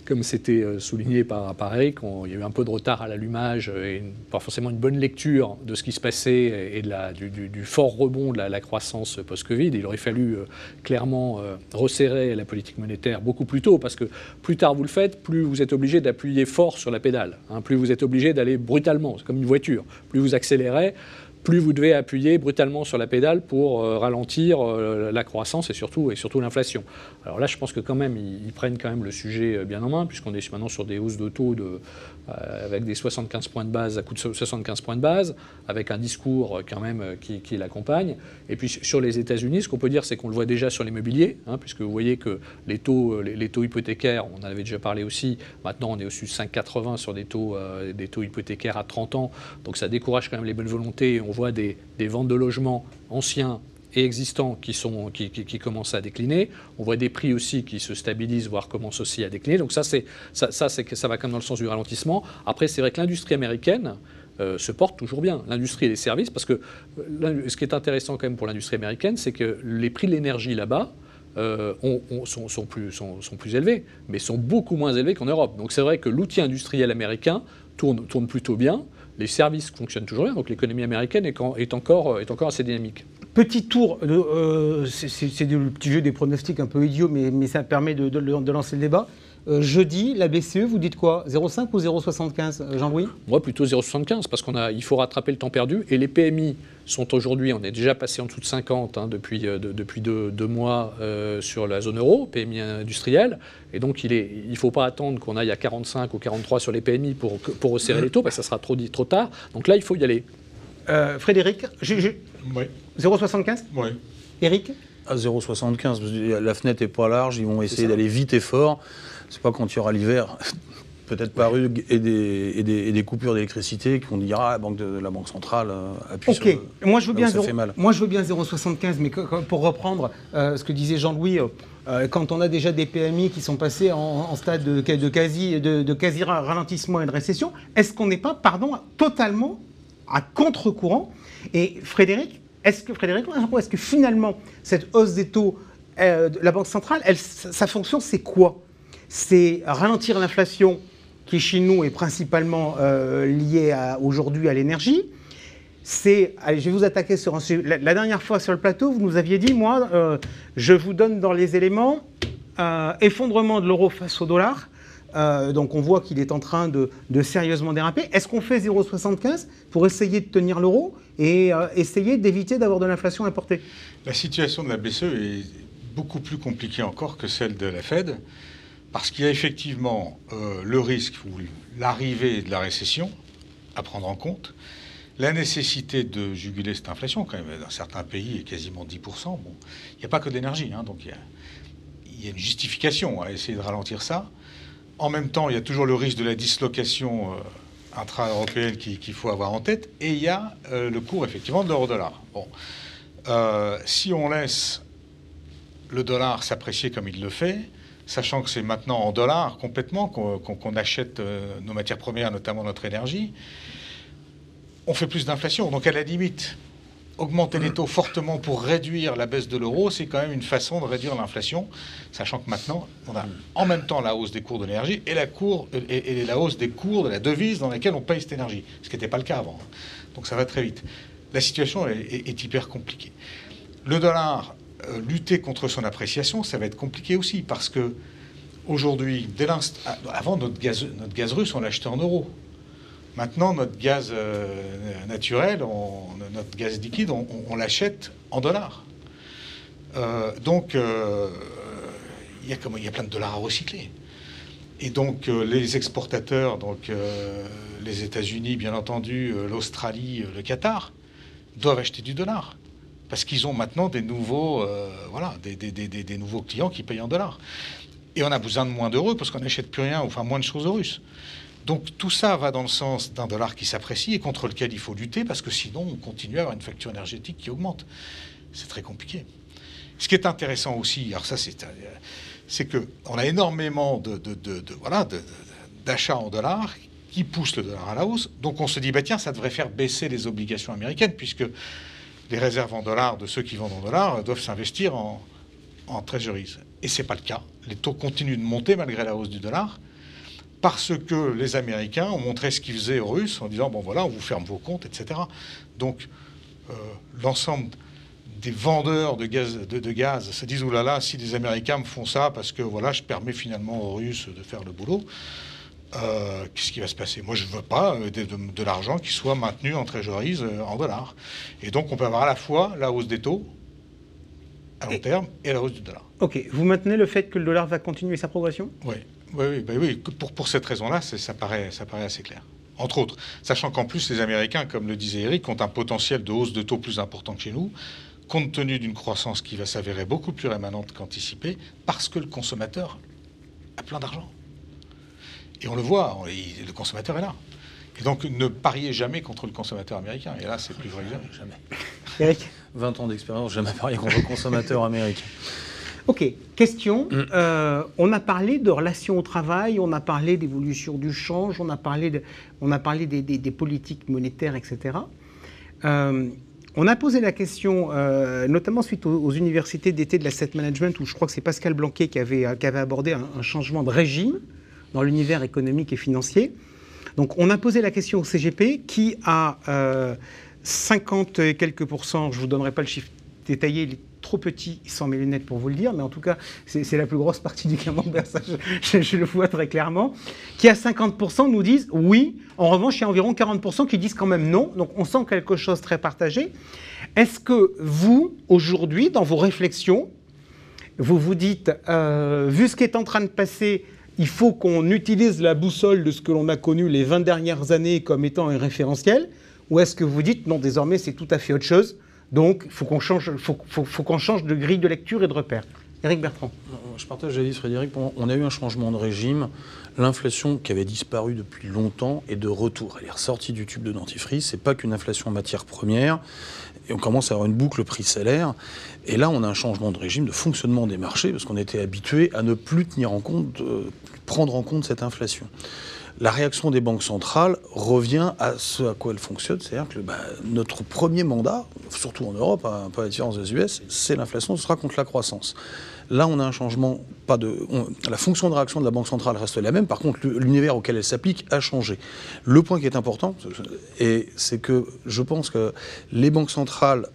[SPEAKER 5] comme c'était souligné par Eric, il y a eu un peu de retard à l'allumage et pas forcément une bonne lecture de ce qui se passait et du fort rebond de la croissance post-Covid. Il aurait fallu clairement resserrer la politique monétaire beaucoup plus tôt parce que plus tard vous le faites, plus vous êtes obligé d'appuyer fort sur la pédale. Plus vous êtes obligé d'aller brutalement, c'est comme une voiture. Plus vous accélérez, plus vous devez appuyer brutalement sur la pédale pour ralentir la croissance et surtout l'inflation. Alors là, je pense que quand même, ils prennent quand même le sujet bien en main, puisqu'on est maintenant sur des hausses de taux avec des 75 points de base, à coût de 75 points de base, avec un discours quand même qui l'accompagne. Et puis sur les États-Unis, ce qu'on peut dire, c'est qu'on le voit déjà sur l'immobilier, puisque vous voyez que les taux hypothécaires, on en avait déjà parlé aussi, maintenant on est au-dessus de 5,80 sur des taux hypothécaires à 30 ans, donc ça décourage quand même les bonnes volontés. On voit des ventes de logements anciens et existants qui commencent à décliner. On voit des prix aussi qui se stabilisent, voire commencent aussi à décliner. Donc ça va quand même dans le sens du ralentissement. Après, c'est vrai que l'industrie américaine se porte toujours bien. L'industrie et les services, parce que ce qui est intéressant quand même pour l'industrie américaine, c'est que les prix de l'énergie là-bas sont plus élevés, mais sont beaucoup moins élevés qu'en Europe. Donc c'est vrai que l'outil industriel américain tourne plutôt bien. Les services fonctionnent toujours bien, donc l'économie américaine est encore assez dynamique.
[SPEAKER 2] Petit tour, c'est le petit jeu des pronostics un peu idiot, mais ça permet de lancer le débat. Jeudi, la BCE, vous dites quoi, 0,5 ou 0,75, Jean-Louis? Moi,
[SPEAKER 5] plutôt 0,75, parce qu'il faut rattraper le temps perdu. Et les PMI sont aujourd'hui, on est déjà passé en dessous de 50 depuis deux mois sur la zone euro, PMI industriel. Et donc, il ne faut pas attendre qu'on aille à 45 ou 43 sur les PMI pour resserrer les taux, parce que ça sera trop tard. Donc là, il faut y aller.
[SPEAKER 2] Frédéric,
[SPEAKER 7] oui.
[SPEAKER 2] 0,75
[SPEAKER 7] Oui.
[SPEAKER 2] Eric?
[SPEAKER 6] À 0,75, la fenêtre n'est pas large, ils vont essayer d'aller vite et fort. C'est pas quand il y aura l'hiver, peut-être paru, et des coupures d'électricité qu'on dira la Banque centrale appuie sur le...
[SPEAKER 2] Moi je veux bien
[SPEAKER 6] ça fait mal.
[SPEAKER 2] Moi je veux bien 0,75, mais pour reprendre ce que disait Jean-Louis, quand on a déjà des PMI qui sont passés en stade de quasi ralentissement et de récession, est-ce qu'on n'est pas, totalement à contre-courant? Et Frédéric, est-ce que finalement cette hausse des taux de la Banque centrale, sa fonction c'est quoi? C'est ralentir l'inflation qui chez nous est principalement liée aujourd'hui à l'énergie. Allez, je vais vous attaquer sur un sujet. La dernière fois sur le plateau, vous nous aviez dit, je vous donne dans les éléments effondrement de l'euro face au dollar. Donc on voit qu'il est en train de sérieusement déraper. Est-ce qu'on fait 0,75 pour essayer de tenir l'euro et essayer d'éviter d'avoir de l'inflation importée?
[SPEAKER 7] La situation de la BCE est beaucoup plus compliquée encore que celle de la Fed, parce qu'il y a effectivement le risque ou l'arrivée de la récession à prendre en compte, la nécessité de juguler cette inflation, quand même, dans certains pays, est quasiment 10%. Bon, il n'y a pas que de l'énergie, donc il y a une justification à essayer de ralentir ça. En même temps, il y a toujours le risque de la dislocation intra-européenne qu'il faut avoir en tête. Et il y a le cours, effectivement, de l'euro-dollar. Bon. Si on laisse le dollar s'apprécier comme il le fait, sachant que c'est maintenant en dollars complètement qu'on achète nos matières premières, notamment notre énergie, on fait plus d'inflation. Donc à la limite, augmenter les taux fortement pour réduire la baisse de l'euro, c'est quand même une façon de réduire l'inflation, sachant que maintenant, on a en même temps la hausse des cours de l'énergie et la hausse des cours de la devise dans laquelle on paye cette énergie, ce qui n'était pas le cas avant. Donc ça va très vite. La situation est hyper compliquée. Le dollar, lutter contre son appréciation, ça va être compliqué aussi, parce que aujourd'hui, avant notre gaz russe, on l'achetait en euros. Maintenant, notre gaz naturel, notre gaz liquide, on l'achète en dollars. Donc, il y a plein de dollars à recycler. Et donc, les exportateurs, les États-Unis, bien entendu, l'Australie, le Qatar, doivent acheter du dollar. Parce qu'ils ont maintenant des nouveaux clients qui payent en dollars. Et on a besoin de moins d'euros parce qu'on n'achète plus rien, enfin moins de choses aux Russes. Donc tout ça va dans le sens d'un dollar qui s'apprécie et contre lequel il faut lutter, parce que sinon on continue à avoir une facture énergétique qui augmente. C'est très compliqué. Ce qui est intéressant aussi, alors ça c'est qu'on a énormément d'achats en dollars qui poussent le dollar à la hausse. Donc on se dit, tiens, ça devrait faire baisser les obligations américaines, puisque les réserves en dollars de ceux qui vendent en dollars doivent s'investir en treasuries. Et ce n'est pas le cas. Les taux continuent de monter malgré la hausse du dollar, parce que les Américains ont montré ce qu'ils faisaient aux Russes en disant, on vous ferme vos comptes, etc. Donc, l'ensemble des vendeurs de gaz se disent, oulala, si les Américains me font ça, parce que je permets finalement aux Russes de faire le boulot. qu'est-ce qui va se passer? Moi, je ne veux pas de l'argent qui soit maintenu en treasuries en dollars. Et donc, on peut avoir à la fois la hausse des taux à long terme et la hausse du dollar.
[SPEAKER 2] Ok, vous maintenez le fait que le dollar va continuer sa progression?
[SPEAKER 7] Oui. Pour cette raison-là, ça paraît assez clair. Entre autres, sachant qu'en plus, les Américains, comme le disait Eric, ont un potentiel de hausse de taux plus important que chez nous, compte tenu d'une croissance qui va s'avérer beaucoup plus rémanente qu'anticipée, parce que le consommateur a plein d'argent. Et on le voit, le consommateur est là. Et donc, ne pariez jamais contre le consommateur américain. Et là, c'est plus vrai que jamais.
[SPEAKER 2] Eric?
[SPEAKER 6] 20 ans d'expérience, jamais parié contre le consommateur américain.
[SPEAKER 2] Ok, question. On a parlé de relations au travail, on a parlé d'évolution du change, on a parlé des politiques monétaires, etc. On a posé la question, notamment suite aux universités d'été de l'asset management, où je crois que c'est Pascal Blanquet qui avait abordé un changement de régime dans l'univers économique et financier. Donc on a posé la question au CGP qui a 50 et quelques %, je ne vous donnerai pas le chiffre détaillé, il est trop petit sans mes lunettes pour vous le dire, mais en tout cas c'est la plus grosse partie du camembert, ça je le vois très clairement, qui à 50% nous disent oui, en revanche il y a environ 40% qui disent quand même non, donc on sent quelque chose très partagé. Est-ce que vous, aujourd'hui, dans vos réflexions, vous vous dites, vu ce qui est en train de passer, il faut qu'on utilise la boussole de ce que l'on a connu les 20 dernières années comme étant un référentiel, ou est-ce que vous dites non, désormais c'est tout à fait autre chose, donc il faut qu'on change de grille de lecture et de repère? Éric Bertrand.
[SPEAKER 6] Je partage l'avis de Frédéric. On a eu un changement de régime. L'inflation qui avait disparu depuis longtemps est de retour. Elle est ressortie du tube de dentifrice. C'est pas qu'une inflation matière première. Et on commence à avoir une boucle prix-salaire. Et là, on a un changement de régime, de fonctionnement des marchés, parce qu'on était habitué à ne plus tenir en compte, prendre en compte cette inflation. La réaction des banques centrales revient à ce à quoi elles fonctionnent, c'est-à-dire que notre premier mandat, surtout en Europe, un peu à la différence des US, c'est l'inflation, ce sera contre la croissance. Là, on a un changement, la fonction de réaction de la Banque centrale reste la même, par contre, l'univers auquel elle s'applique a changé. Le point qui est important, c'est que je pense que les banques centrales,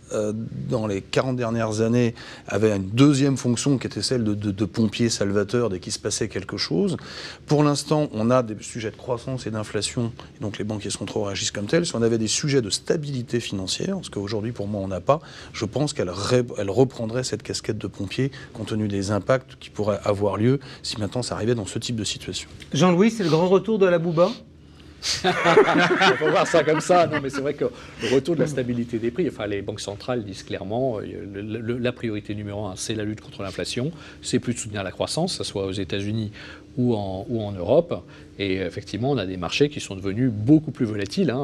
[SPEAKER 6] dans les 40 dernières années, avaient une deuxième fonction qui était celle de pompier salvateur dès qu'il se passait quelque chose. Pour l'instant, on a des sujets de croissance et d'inflation, donc les banquiers centraux réagissent comme tels. Si on avait des sujets de stabilité financière, ce qu'aujourd'hui, pour moi, on n'a pas, je pense qu'elle reprendrait cette casquette de pompier, compte tenu des impacts qui pourraient avoir lieu si maintenant ça arrivait dans ce type de situation.
[SPEAKER 2] Jean-Louis, c'est le grand retour de la Bouba?
[SPEAKER 5] On peut voir ça comme ça, non, mais c'est vrai que le retour de la stabilité des prix, enfin les banques centrales disent clairement, la priorité numéro 1, c'est la lutte contre l'inflation, c'est plus de soutenir la croissance, que ce soit aux États-Unis ou en Europe. Et effectivement, on a des marchés qui sont devenus beaucoup plus volatiles.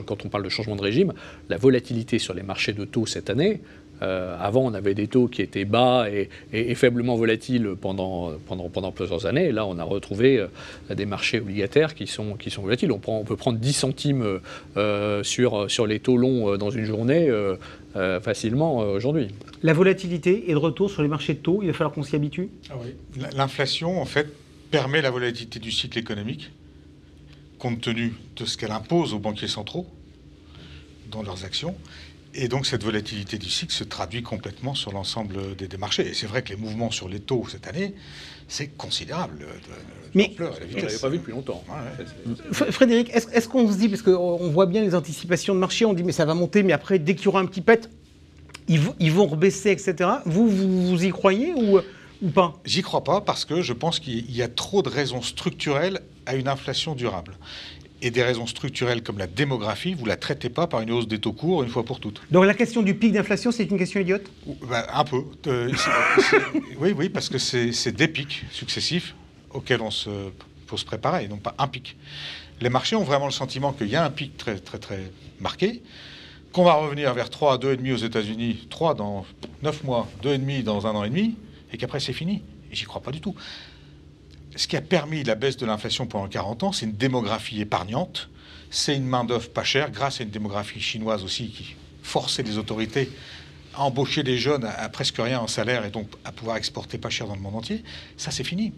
[SPEAKER 5] Quand on parle de changement de régime, la volatilité sur les marchés de taux cette année, avant, on avait des taux qui étaient bas et faiblement volatiles pendant plusieurs années. Et là, on a retrouvé des marchés obligataires qui sont volatiles. On peut prendre 10 centimes sur les taux longs dans une journée facilement aujourd'hui.
[SPEAKER 2] La volatilité est de retour sur les marchés de taux. Il va falloir qu'on s'y habitue.
[SPEAKER 7] Oui. L'inflation, en fait, permet la volatilité du cycle économique, compte tenu de ce qu'elle impose aux banquiers centraux dans leurs actions. Et donc cette volatilité du cycle se traduit complètement sur l'ensemble des marchés. Et c'est vrai que les mouvements sur les taux cette année, c'est considérable.
[SPEAKER 2] Mais
[SPEAKER 5] on ne l'avait pas vu depuis longtemps.
[SPEAKER 2] Frédéric, est-ce qu'on se dit, parce qu'on voit bien les anticipations de marché, on dit mais ça va monter, mais après dès qu'il y aura un petit pet, ils vont rebaisser, etc. Vous y croyez ou pas?
[SPEAKER 7] J'y crois pas parce que je pense qu'il y a trop de raisons structurelles à une inflation durable. Et des raisons structurelles comme la démographie, vous ne la traitez pas par une hausse des taux courts une fois pour toutes.
[SPEAKER 2] Donc la question du pic d'inflation, c'est une question idiote?
[SPEAKER 7] Un peu. Oui, parce que c'est des pics successifs auxquels faut se préparer, et non pas un pic. Les marchés ont vraiment le sentiment qu'il y a un pic très, très, très marqué, qu'on va revenir vers 3 à 2,5 aux États-Unis, 3 dans 9 mois, 2,5 dans 1 an et demi, et qu'après c'est fini. Et j'y crois pas du tout. Ce qui a permis la baisse de l'inflation pendant 40 ans, c'est une démographie épargnante, c'est une main-d'œuvre pas chère, grâce à une démographie chinoise aussi qui forçait les autorités à embaucher des jeunes à presque rien en salaire et donc à pouvoir exporter pas cher dans le monde entier. Ça, c'est fini.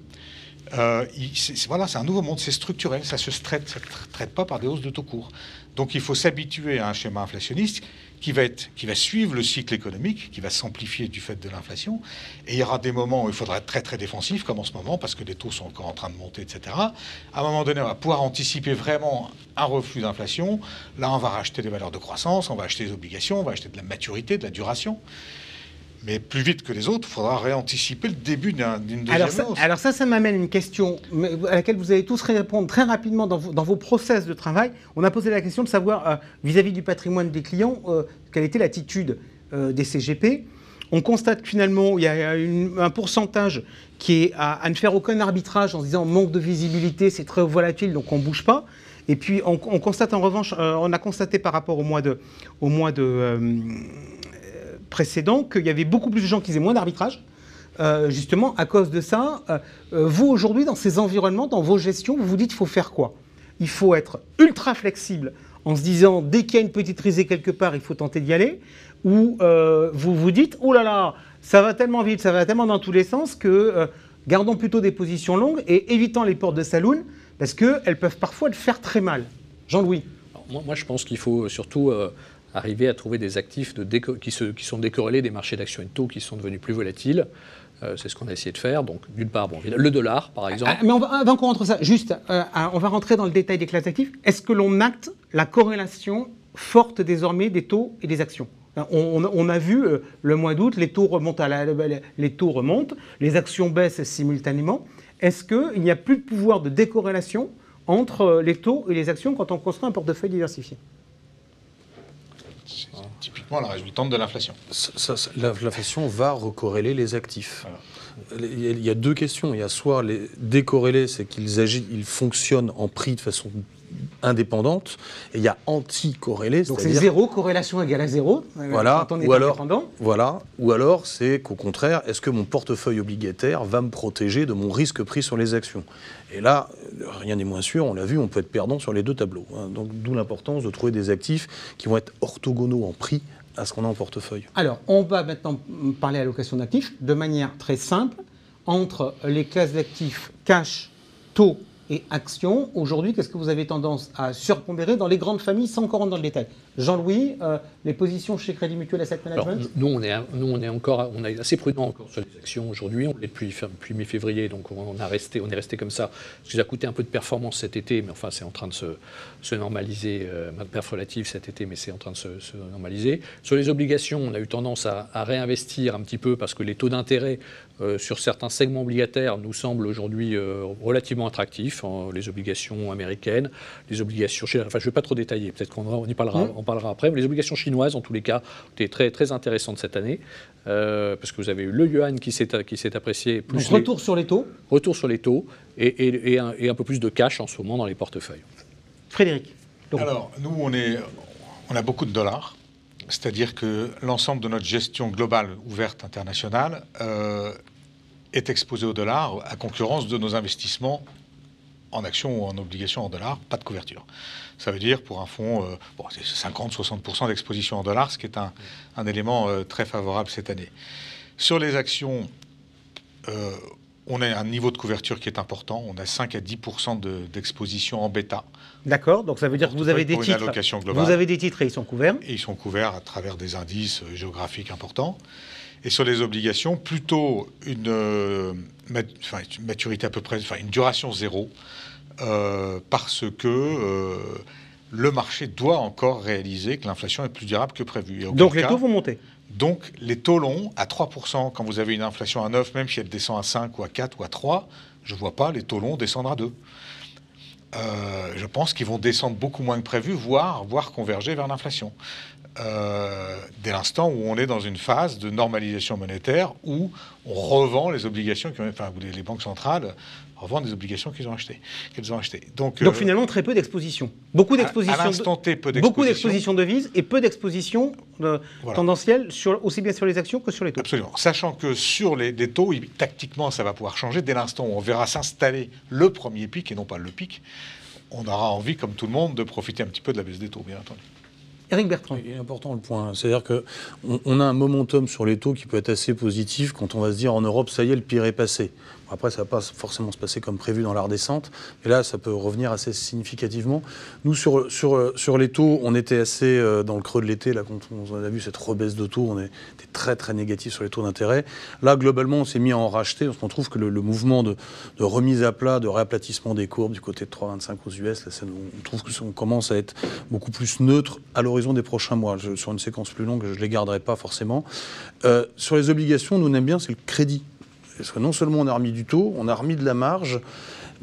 [SPEAKER 7] C'est un nouveau monde, c'est structurel, ça se traite pas par des hausses de taux courts. Donc il faut s'habituer à un schéma inflationniste qui va suivre le cycle économique, qui va s'amplifier du fait de l'inflation. Et il y aura des moments où il faudra être très très défensif, comme en ce moment, parce que les taux sont encore en train de monter, etc. À un moment donné, on va pouvoir anticiper vraiment un reflux d'inflation. Là, on va racheter des valeurs de croissance, on va acheter des obligations, on va acheter de la maturité, de la duration. Mais plus vite que les autres, il faudra réanticiper le début d'une deuxième hausse.
[SPEAKER 2] Alors ça m'amène à une question à laquelle vous allez tous répondre très rapidement dans vos process de travail. On a posé la question de savoir, vis-à-vis du patrimoine des clients, quelle était l'attitude des CGP. On constate que finalement, il y a un pourcentage qui est à ne faire aucun arbitrage en se disant manque de visibilité, c'est très volatile, donc on ne bouge pas. Et puis on constate en revanche, on a constaté par rapport au mois de précédent qu'il y avait beaucoup plus de gens qui faisaient moins d'arbitrage, justement à cause de ça. Vous aujourd'hui, dans ces environnements, dans vos gestions, vous vous dites qu'il faut faire quoi? Il faut être ultra flexible en se disant dès qu'il y a une petite risée quelque part, il faut tenter d'y aller, ou vous vous dites oh là là, ça va tellement vite, ça va tellement dans tous les sens que gardons plutôt des positions longues et évitons les portes de saloon parce qu'elles peuvent parfois le faire très mal. Jean-Louis.
[SPEAKER 5] Moi, je pense qu'il faut surtout arriver à trouver des actifs qui sont décorrélés des marchés d'actions et de taux qui sont devenus plus volatiles. C'est ce qu'on a essayé de faire. Donc, d'une part, le dollar, par exemple.
[SPEAKER 2] Mais avant qu'on rentre ça, juste, on va rentrer dans le détail des classes d'actifs. Est-ce que l'on acte la corrélation forte désormais des taux et des actions? On a vu le mois d'août, les taux remontent, les actions baissent simultanément. Est-ce qu'il n'y a plus de pouvoir de décorrélation entre les taux et les actions quand on construit un portefeuille diversifié?
[SPEAKER 7] C'est typiquement la résultante de l'inflation.
[SPEAKER 6] L'inflation va recorréler les actifs. Voilà. Il y a deux questions. Il y a soit les décorrélés, c'est qu'ils fonctionnent en prix de façon indépendante, et il y a anti-corrélé.
[SPEAKER 2] Donc c'est zéro, corrélation égale à zéro,
[SPEAKER 6] voilà,
[SPEAKER 2] quand on est indépendant.
[SPEAKER 6] Voilà, ou alors c'est qu'au contraire, est-ce que mon portefeuille obligataire va me protéger de mon risque pris sur les actions? Et là, rien n'est moins sûr, on l'a vu, on peut être perdant sur les deux tableaux. Donc d'où l'importance de trouver des actifs qui vont être orthogonaux en prix à ce qu'on a en portefeuille.
[SPEAKER 2] Alors, on va maintenant parler allocation d'actifs de manière très simple, entre les classes d'actifs cash, taux et actions. Aujourd'hui, qu'est-ce que vous avez tendance à surpondérer dans les grandes familles sans encore rentrer dans le détail? Jean-Louis, les positions chez Crédit Mutuel Asset Management?
[SPEAKER 5] Alors, nous, on est assez prudent encore sur les actions aujourd'hui. On l'est depuis mi-février, donc on est resté comme ça. Parce que ça a coûté un peu de performance cet été, mais enfin, c'est en train de se normaliser. Perf relative cet été, mais c'est en train de se normaliser. Sur les obligations, on a eu tendance à réinvestir un petit peu parce que les taux d'intérêt sur certains segments obligataires nous semblent aujourd'hui relativement attractifs. Les obligations américaines, les obligations chinoises. Enfin, je ne vais pas trop détailler, peut-être qu'on y parlera, on parlera après. Mais les obligations chinoises, en tous les cas, étaient très, très intéressantes cette année, parce que vous avez eu le yuan qui s'est apprécié.
[SPEAKER 2] Plus donc retour sur les taux.
[SPEAKER 5] Retour sur les taux et un peu plus de cash en ce moment dans les portefeuilles.
[SPEAKER 2] Frédéric. Donc.
[SPEAKER 7] Alors, nous, on a beaucoup de dollars. C'est-à-dire que l'ensemble de notre gestion globale ouverte internationale est exposé au dollar à concurrence de nos investissements en actions ou en obligations en dollars, pas de couverture. Ça veut dire pour un fonds, c'est 50-60% d'exposition en dollars, ce qui est un élément très favorable cette année. Sur les actions, on a un niveau de couverture qui est important. On a 5 à 10% d'exposition en bêta.
[SPEAKER 2] D'accord, donc ça veut dire que vous avez des titres. Vous avez des titres et ils sont couverts.
[SPEAKER 7] Et ils sont couverts à travers des indices géographiques importants. Et sur les obligations, plutôt une maturité à peu près, une duration zéro, parce que le marché doit encore réaliser que l'inflation est plus durable que prévu.
[SPEAKER 2] Donc les taux vont monter.
[SPEAKER 7] Donc les taux longs, à 3%, quand vous avez une inflation à 9, même si elle descend à 5 ou à 4 ou à 3, je ne vois pas les taux longs descendre à 2. Je pense qu'ils vont descendre beaucoup moins que prévu, voire converger vers l'inflation. Dès l'instant où on est dans une phase de normalisation monétaire où on revend les obligations, les banques centrales revendent des obligations qu'elles ont achetées. Donc
[SPEAKER 2] finalement très peu d'exposition. Beaucoup d'exposition.
[SPEAKER 7] À l'instant T, peu d'exposition.
[SPEAKER 2] Beaucoup d'exposition devises et peu d'exposition tendancielle, aussi bien sur les actions que sur les taux.
[SPEAKER 7] Absolument. Sachant que sur les taux, tactiquement, ça va pouvoir changer. Dès l'instant où on verra s'installer le premier pic et non pas le pic, on aura envie, comme tout le monde, de profiter un petit peu de la baisse des taux, bien entendu.
[SPEAKER 2] Éric Bertrand.
[SPEAKER 6] Il est important le point. C'est-à-dire qu'on a un momentum sur les taux qui peut être assez positif quand on va se dire en Europe, ça y est, le pire est passé. Après, ça ne va pas forcément se passer comme prévu dans la redescente, mais là, ça peut revenir assez significativement. Nous, sur les taux, on était assez dans le creux de l'été, là, quand on a vu cette rebaisse de taux, on était très, très négatif sur les taux d'intérêt. Là, globalement, on s'est mis à en racheter, parce qu'on trouve que le mouvement de remise à plat, de réaplatissement des courbes du côté de 3,25 aux US, là, on trouve qu'on commence à être beaucoup plus neutre à l'horizon des prochains mois. Sur une séquence plus longue, je ne les garderai pas forcément. Sur les obligations, nous, on aime bien, c'est le crédit. Parce que non seulement on a remis du taux, on a remis de la marge,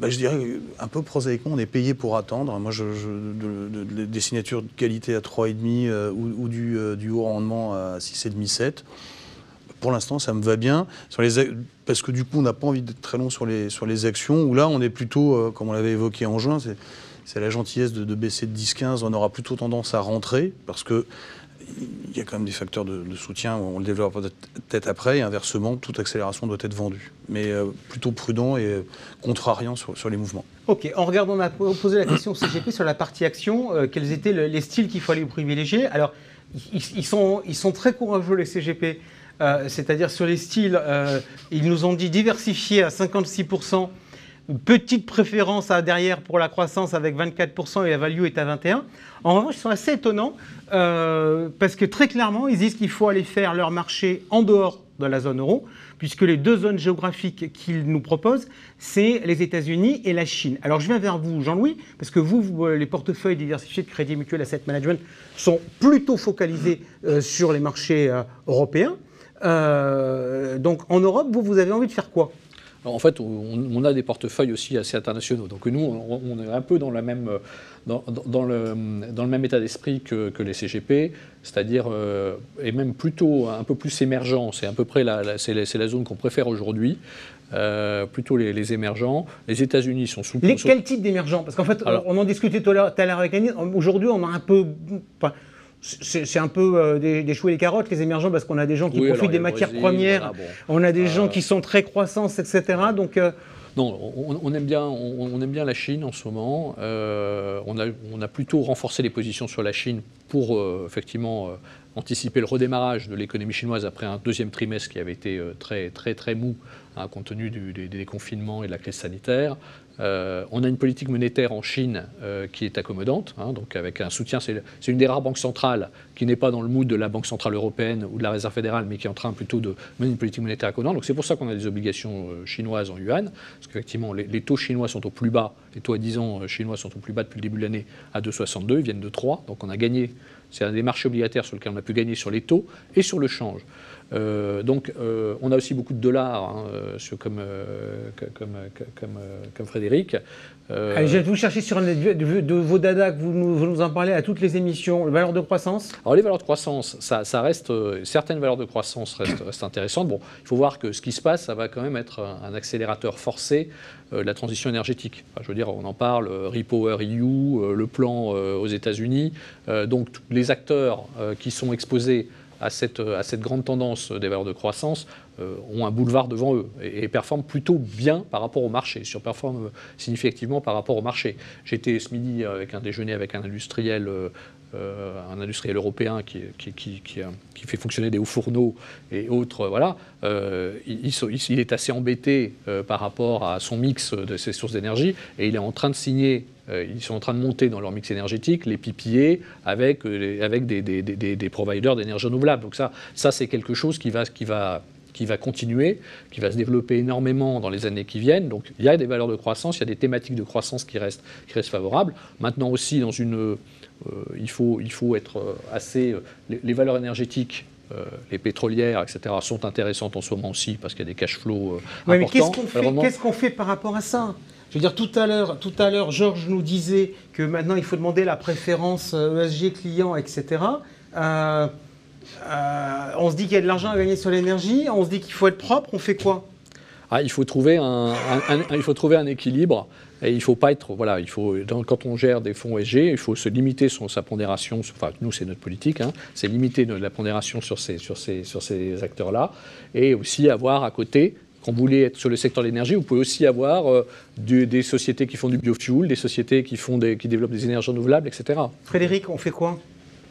[SPEAKER 6] je dirais un peu prosaïquement, on est payé pour attendre. Moi, des signatures de qualité à 3,5 ou du haut rendement à 6,5, 7. Pour l'instant, ça me va bien. Parce que du coup, on n'a pas envie d'être très long sur les actions, où là, on est plutôt, comme on l'avait évoqué en juin, c'est la gentillesse de baisser de 10-15. On aura plutôt tendance à rentrer, parce que il y a quand même des facteurs de soutien, on le développe peut-être après, et inversement, toute accélération doit être vendue. Mais plutôt prudent et contrariant sur les mouvements.
[SPEAKER 2] Ok, on a posé la question au CGP sur la partie action, quels étaient les styles qu'il fallait privilégier. Alors, ils sont très courageux, les CGP, c'est-à-dire sur les styles, ils nous ont dit diversifier à 56%, petite préférence derrière pour la croissance avec 24% et la value est à 21%. En revanche, ils sont assez étonnants parce que très clairement, ils disent qu'il faut aller faire leur marché en dehors de la zone euro, puisque les deux zones géographiques qu'ils nous proposent, c'est les États-Unis et la Chine. Alors je viens vers vous, Jean-Louis, parce que vous, les portefeuilles diversifiés de Crédit Mutuel Asset Management sont plutôt focalisés sur les marchés européens. Donc en Europe, vous avez envie de faire quoi ?
[SPEAKER 5] Alors, en fait, on a des portefeuilles aussi assez internationaux. Donc nous, on est un peu dans le même état d'esprit que les CGP, c'est-à-dire, et même plutôt un peu plus émergent. C'est à peu près c'est la zone qu'on préfère aujourd'hui. Plutôt les émergents. Les États-Unis sont sous...
[SPEAKER 2] Quel type d'émergents ? Parce qu'en fait, on en discutait tout à l'heure avec Annie. Aujourd'hui, on a un peu... C'est un peu des choux et des carottes, les émergents, parce qu'on a des gens qui profitent des matières premières, voilà, on a des gens qui sont très croissance, etc. Donc,
[SPEAKER 5] non, on aime bien la Chine en ce moment. On a plutôt renforcé les positions sur la Chine pour effectivement anticiper le redémarrage de l'économie chinoise après un deuxième trimestre qui avait été très, très, très mou, compte tenu des confinements et de la crise sanitaire. On a une politique monétaire en Chine qui est accommodante, donc avec un soutien. C'est une des rares banques centrales qui n'est pas dans le mood de la Banque centrale européenne ou de la Réserve fédérale, mais qui est en train plutôt de mener une politique monétaire accommodante. Donc c'est pour ça qu'on a des obligations chinoises en yuan, parce qu'effectivement les taux chinois sont au plus bas, les taux à 10 ans chinois sont au plus bas depuis le début de l'année à 2,62, ils viennent de 3, donc on a gagné. C'est un des marchés obligataires sur lequel on a pu gagner sur les taux et sur le change. Donc on a aussi beaucoup de dollars, comme Frédéric.
[SPEAKER 2] Allez, je vais vous chercher sur de vos dadas que vous nous en parlez à toutes les émissions. Les valeurs de croissance.
[SPEAKER 5] Alors les valeurs de croissance, ça reste, certaines valeurs de croissance restent intéressantes. Bon, il faut voir que ce qui se passe, ça va quand même être un accélérateur forcé de la transition énergétique. Enfin, je veux dire, on en parle, Repower EU, le plan aux États-Unis. Donc les acteurs qui sont exposés à cette grande tendance des valeurs de croissance ont un boulevard devant eux et performent plutôt bien par rapport au marché, surperforment significativement par rapport au marché. J'étais ce midi avec un déjeuner avec un industriel européen qui fait fonctionner des hauts fourneaux et autres. Voilà. Il est assez embêté par rapport à son mix de ses sources d'énergie et il est en train de signer. Ils sont en train de monter dans leur mix énergétique les PPA avec des providers d'énergie renouvelable. Donc ça c'est quelque chose qui va continuer, qui va se développer énormément dans les années qui viennent. Donc il y a des valeurs de croissance, il y a des thématiques de croissance qui restent favorables. Maintenant aussi, il faut être assez... Les valeurs énergétiques, les pétrolières, etc., sont intéressantes en ce moment aussi parce qu'il y a des cash flows importants.
[SPEAKER 2] Mais qu'est-ce qu'on fait par rapport à ça ? Je veux dire, tout à l'heure, Georges nous disait que maintenant, il faut demander la préférence ESG client, etc. On se dit qu'il y a de l'argent à gagner sur l'énergie, on se dit qu'il faut être propre, on fait quoi ?
[SPEAKER 5] Il faut trouver un équilibre. Et il ne faut pas être... Voilà, quand on gère des fonds ESG, il faut se limiter sa pondération. Enfin, nous, c'est notre politique. C'est limiter la pondération sur ces acteurs-là. Et aussi avoir à côté... Quand vous voulez être sur le secteur de l'énergie, vous pouvez aussi avoir des sociétés qui font du biofuel, des sociétés qui développent des énergies renouvelables, etc.
[SPEAKER 2] Frédéric, on fait quoi ?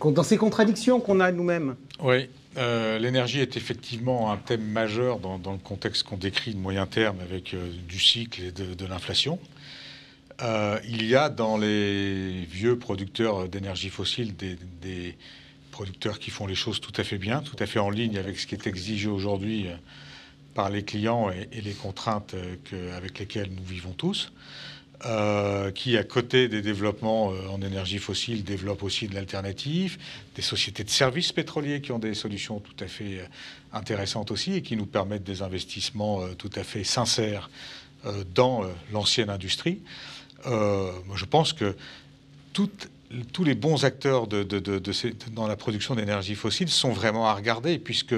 [SPEAKER 2] dans ces contradictions qu'on a nous-mêmes.
[SPEAKER 7] Oui, l'énergie est effectivement un thème majeur dans le contexte qu'on décrit de moyen terme avec du cycle et de l'inflation. Il y a dans les vieux producteurs d'énergie fossile des producteurs qui font les choses tout à fait bien, tout à fait en ligne avec ce qui est exigé aujourd'hui par les clients et les contraintes avec lesquelles nous vivons tous, qui, à côté des développements en énergie fossile, développent aussi de l'alternative, des sociétés de services pétroliers qui ont des solutions tout à fait intéressantes aussi et qui nous permettent des investissements tout à fait sincères dans l'ancienne industrie. Moi, je pense que tous les bons acteurs dans la production d'énergie fossile sont vraiment à regarder, puisque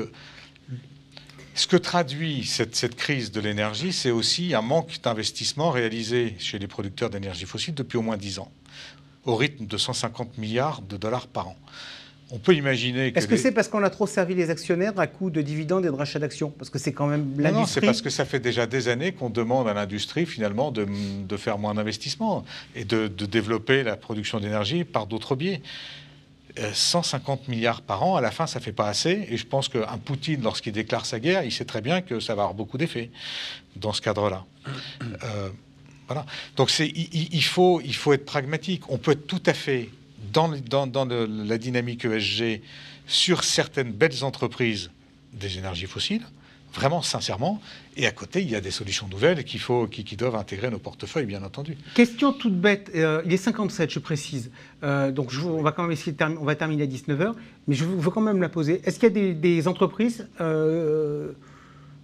[SPEAKER 7] ce que traduit cette crise de l'énergie, c'est aussi un manque d'investissement réalisé chez les producteurs d'énergie fossile depuis au moins 10 ans, au rythme de 150 milliards de dollars par an. On peut imaginer que...
[SPEAKER 2] Est-ce que c'est parce qu'on a trop servi les actionnaires à coup de dividendes et de rachats d'actions? Parce que c'est quand même l'industrie...
[SPEAKER 7] Non, c'est parce que ça fait déjà des années qu'on demande à l'industrie, finalement, de faire moins d'investissements et de développer la production d'énergie par d'autres biais. 150 milliards par an, à la fin, ça ne fait pas assez. Et je pense qu'un Poutine, lorsqu'il déclare sa guerre, il sait très bien que ça va avoir beaucoup d'effets dans ce cadre-là. Voilà. Donc il faut être pragmatique. On peut être tout à fait dans la dynamique ESG sur certaines belles entreprises des énergies fossiles, vraiment sincèrement, et à côté, il y a des solutions nouvelles qui doivent intégrer nos portefeuilles, bien entendu.
[SPEAKER 2] Question toute bête, il est 57, je précise, donc on va quand même essayer on va terminer à 19h, mais je veux quand même la poser. Est-ce qu'il y a des entreprises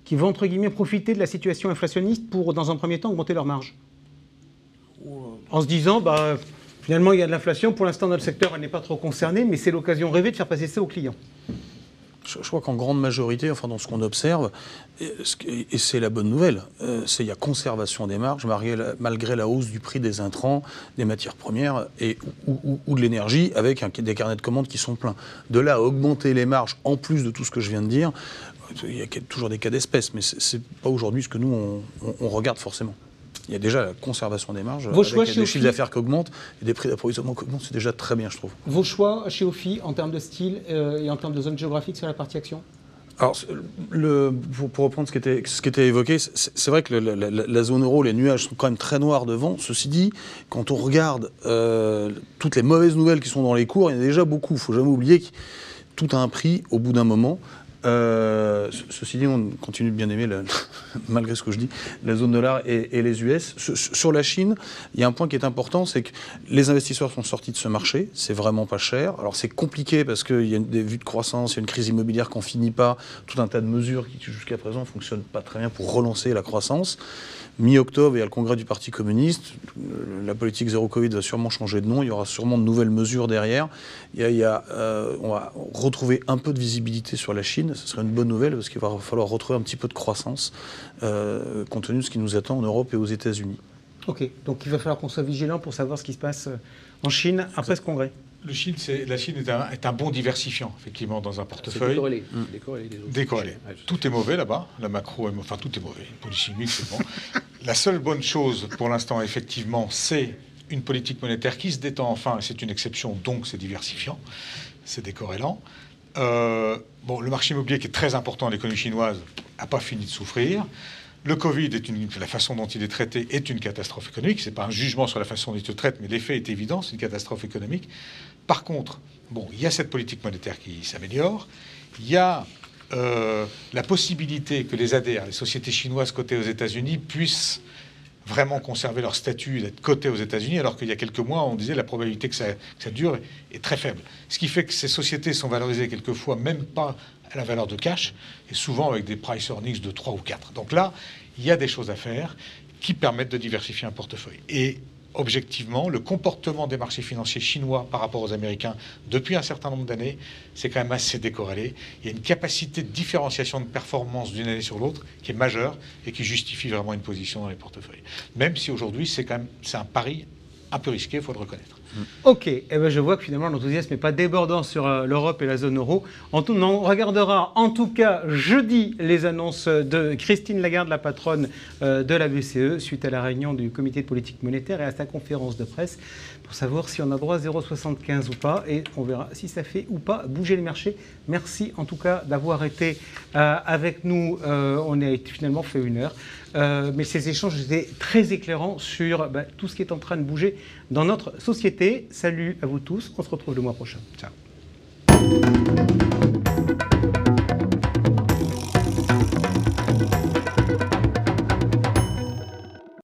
[SPEAKER 2] qui vont, entre guillemets, profiter de la situation inflationniste pour, dans un premier temps, augmenter leurs marges? En se disant, finalement, il y a de l'inflation, pour l'instant, notre secteur elle n'est pas trop concerné, mais c'est l'occasion rêvée de faire passer ça aux clients.
[SPEAKER 6] Je crois qu'en grande majorité, enfin dans ce qu'on observe, et c'est la bonne nouvelle, il y a conservation des marges malgré la hausse du prix des intrants, des matières premières ou de l'énergie, avec des carnets de commandes qui sont pleins. De là à augmenter les marges, en plus de tout ce que je viens de dire, il y a toujours des cas d'espèce, mais c'est pas aujourd'hui ce que nous on regarde forcément. Il y a déjà la conservation des marges, avec des chiffres d'affaires qui augmentent et des prix d'approvisionnement qui augmentent, c'est déjà très bien, je trouve.
[SPEAKER 2] Vos choix chez OFI en termes de style et en termes de zone géographique sur la partie action?
[SPEAKER 6] Alors, pour reprendre ce qui était évoqué, c'est vrai que la zone euro, les nuages sont quand même très noirs devant. Ceci dit, quand on regarde toutes les mauvaises nouvelles qui sont dans les cours, il y en a déjà beaucoup. Il ne faut jamais oublier que tout a un prix au bout d'un moment. Ceci dit, on continue de bien aimer, malgré ce que je dis, la zone dollar et les US. Sur la Chine, il y a un point qui est important, c'est que les investisseurs sont sortis de ce marché, c'est vraiment pas cher. Alors c'est compliqué parce qu'il y a des vues de croissance, il y a une crise immobilière qu'on finit pas, tout un tas de mesures qui jusqu'à présent ne fonctionnent pas très bien pour relancer la croissance. Mi-octobre, il y a le congrès du Parti communiste. La politique zéro Covid va sûrement changer de nom. Il y aura sûrement de nouvelles mesures derrière. On va retrouver un peu de visibilité sur la Chine. Ce serait une bonne nouvelle parce qu'il va falloir retrouver un petit peu de croissance compte tenu de ce qui nous attend en Europe et aux États-Unis. Ok, donc il va falloir qu'on soit vigilant pour savoir ce qui se passe en Chine après ce congrès.
[SPEAKER 7] La Chine est un bon diversifiant, effectivement, dans un portefeuille.
[SPEAKER 5] C'est
[SPEAKER 7] décorrélé. Tout est mauvais là-bas. La macro, enfin, tout est mauvais. Une politique chimique, c'est bon. La seule bonne chose, pour l'instant, effectivement, c'est une politique monétaire qui se détend enfin. C'est une exception, donc c'est diversifiant. C'est décorrélant. Le marché immobilier, qui est très important à l'économie chinoise, n'a pas fini de souffrir. Le Covid, la façon dont il est traité est une catastrophe économique. Ce n'est pas un jugement sur la façon dont il se traite, mais l'effet est évident, c'est une catastrophe économique. Par contre, il y a cette politique monétaire qui s'améliore. Il y a la possibilité que les ADR, les sociétés chinoises cotées aux États-Unis, puissent vraiment conserver leur statut d'être cotées aux États-Unis, alors qu'il y a quelques mois, on disait la probabilité que ça dure est très faible. Ce qui fait que ces sociétés sont valorisées quelquefois même pas à la valeur de cash, et souvent avec des price earnings de 3 ou 4. Donc là, il y a des choses à faire qui permettent de diversifier un portefeuille. Et objectivement, le comportement des marchés financiers chinois par rapport aux Américains depuis un certain nombre d'années, c'est quand même assez décorrélé. Il y a une capacité de différenciation de performance d'une année sur l'autre qui est majeure et qui justifie vraiment une position dans les portefeuilles. Même si aujourd'hui, c'est un pari un peu risqué, il faut le reconnaître.
[SPEAKER 2] Ok, eh ben je vois que finalement l'enthousiasme n'est pas débordant sur l'Europe et la zone euro. On regardera en tout cas jeudi les annonces de Christine Lagarde, la patronne de la BCE, suite à la réunion du comité de politique monétaire et à sa conférence de presse, pour savoir si on a droit à 0,75 ou pas, et on verra si ça fait ou pas bouger les marchés. Merci en tout cas d'avoir été avec nous. On a finalement fait 1 heure. Mais ces échanges étaient très éclairants sur tout ce qui est en train de bouger dans notre société. Salut à vous tous, on se retrouve le mois prochain. Ciao.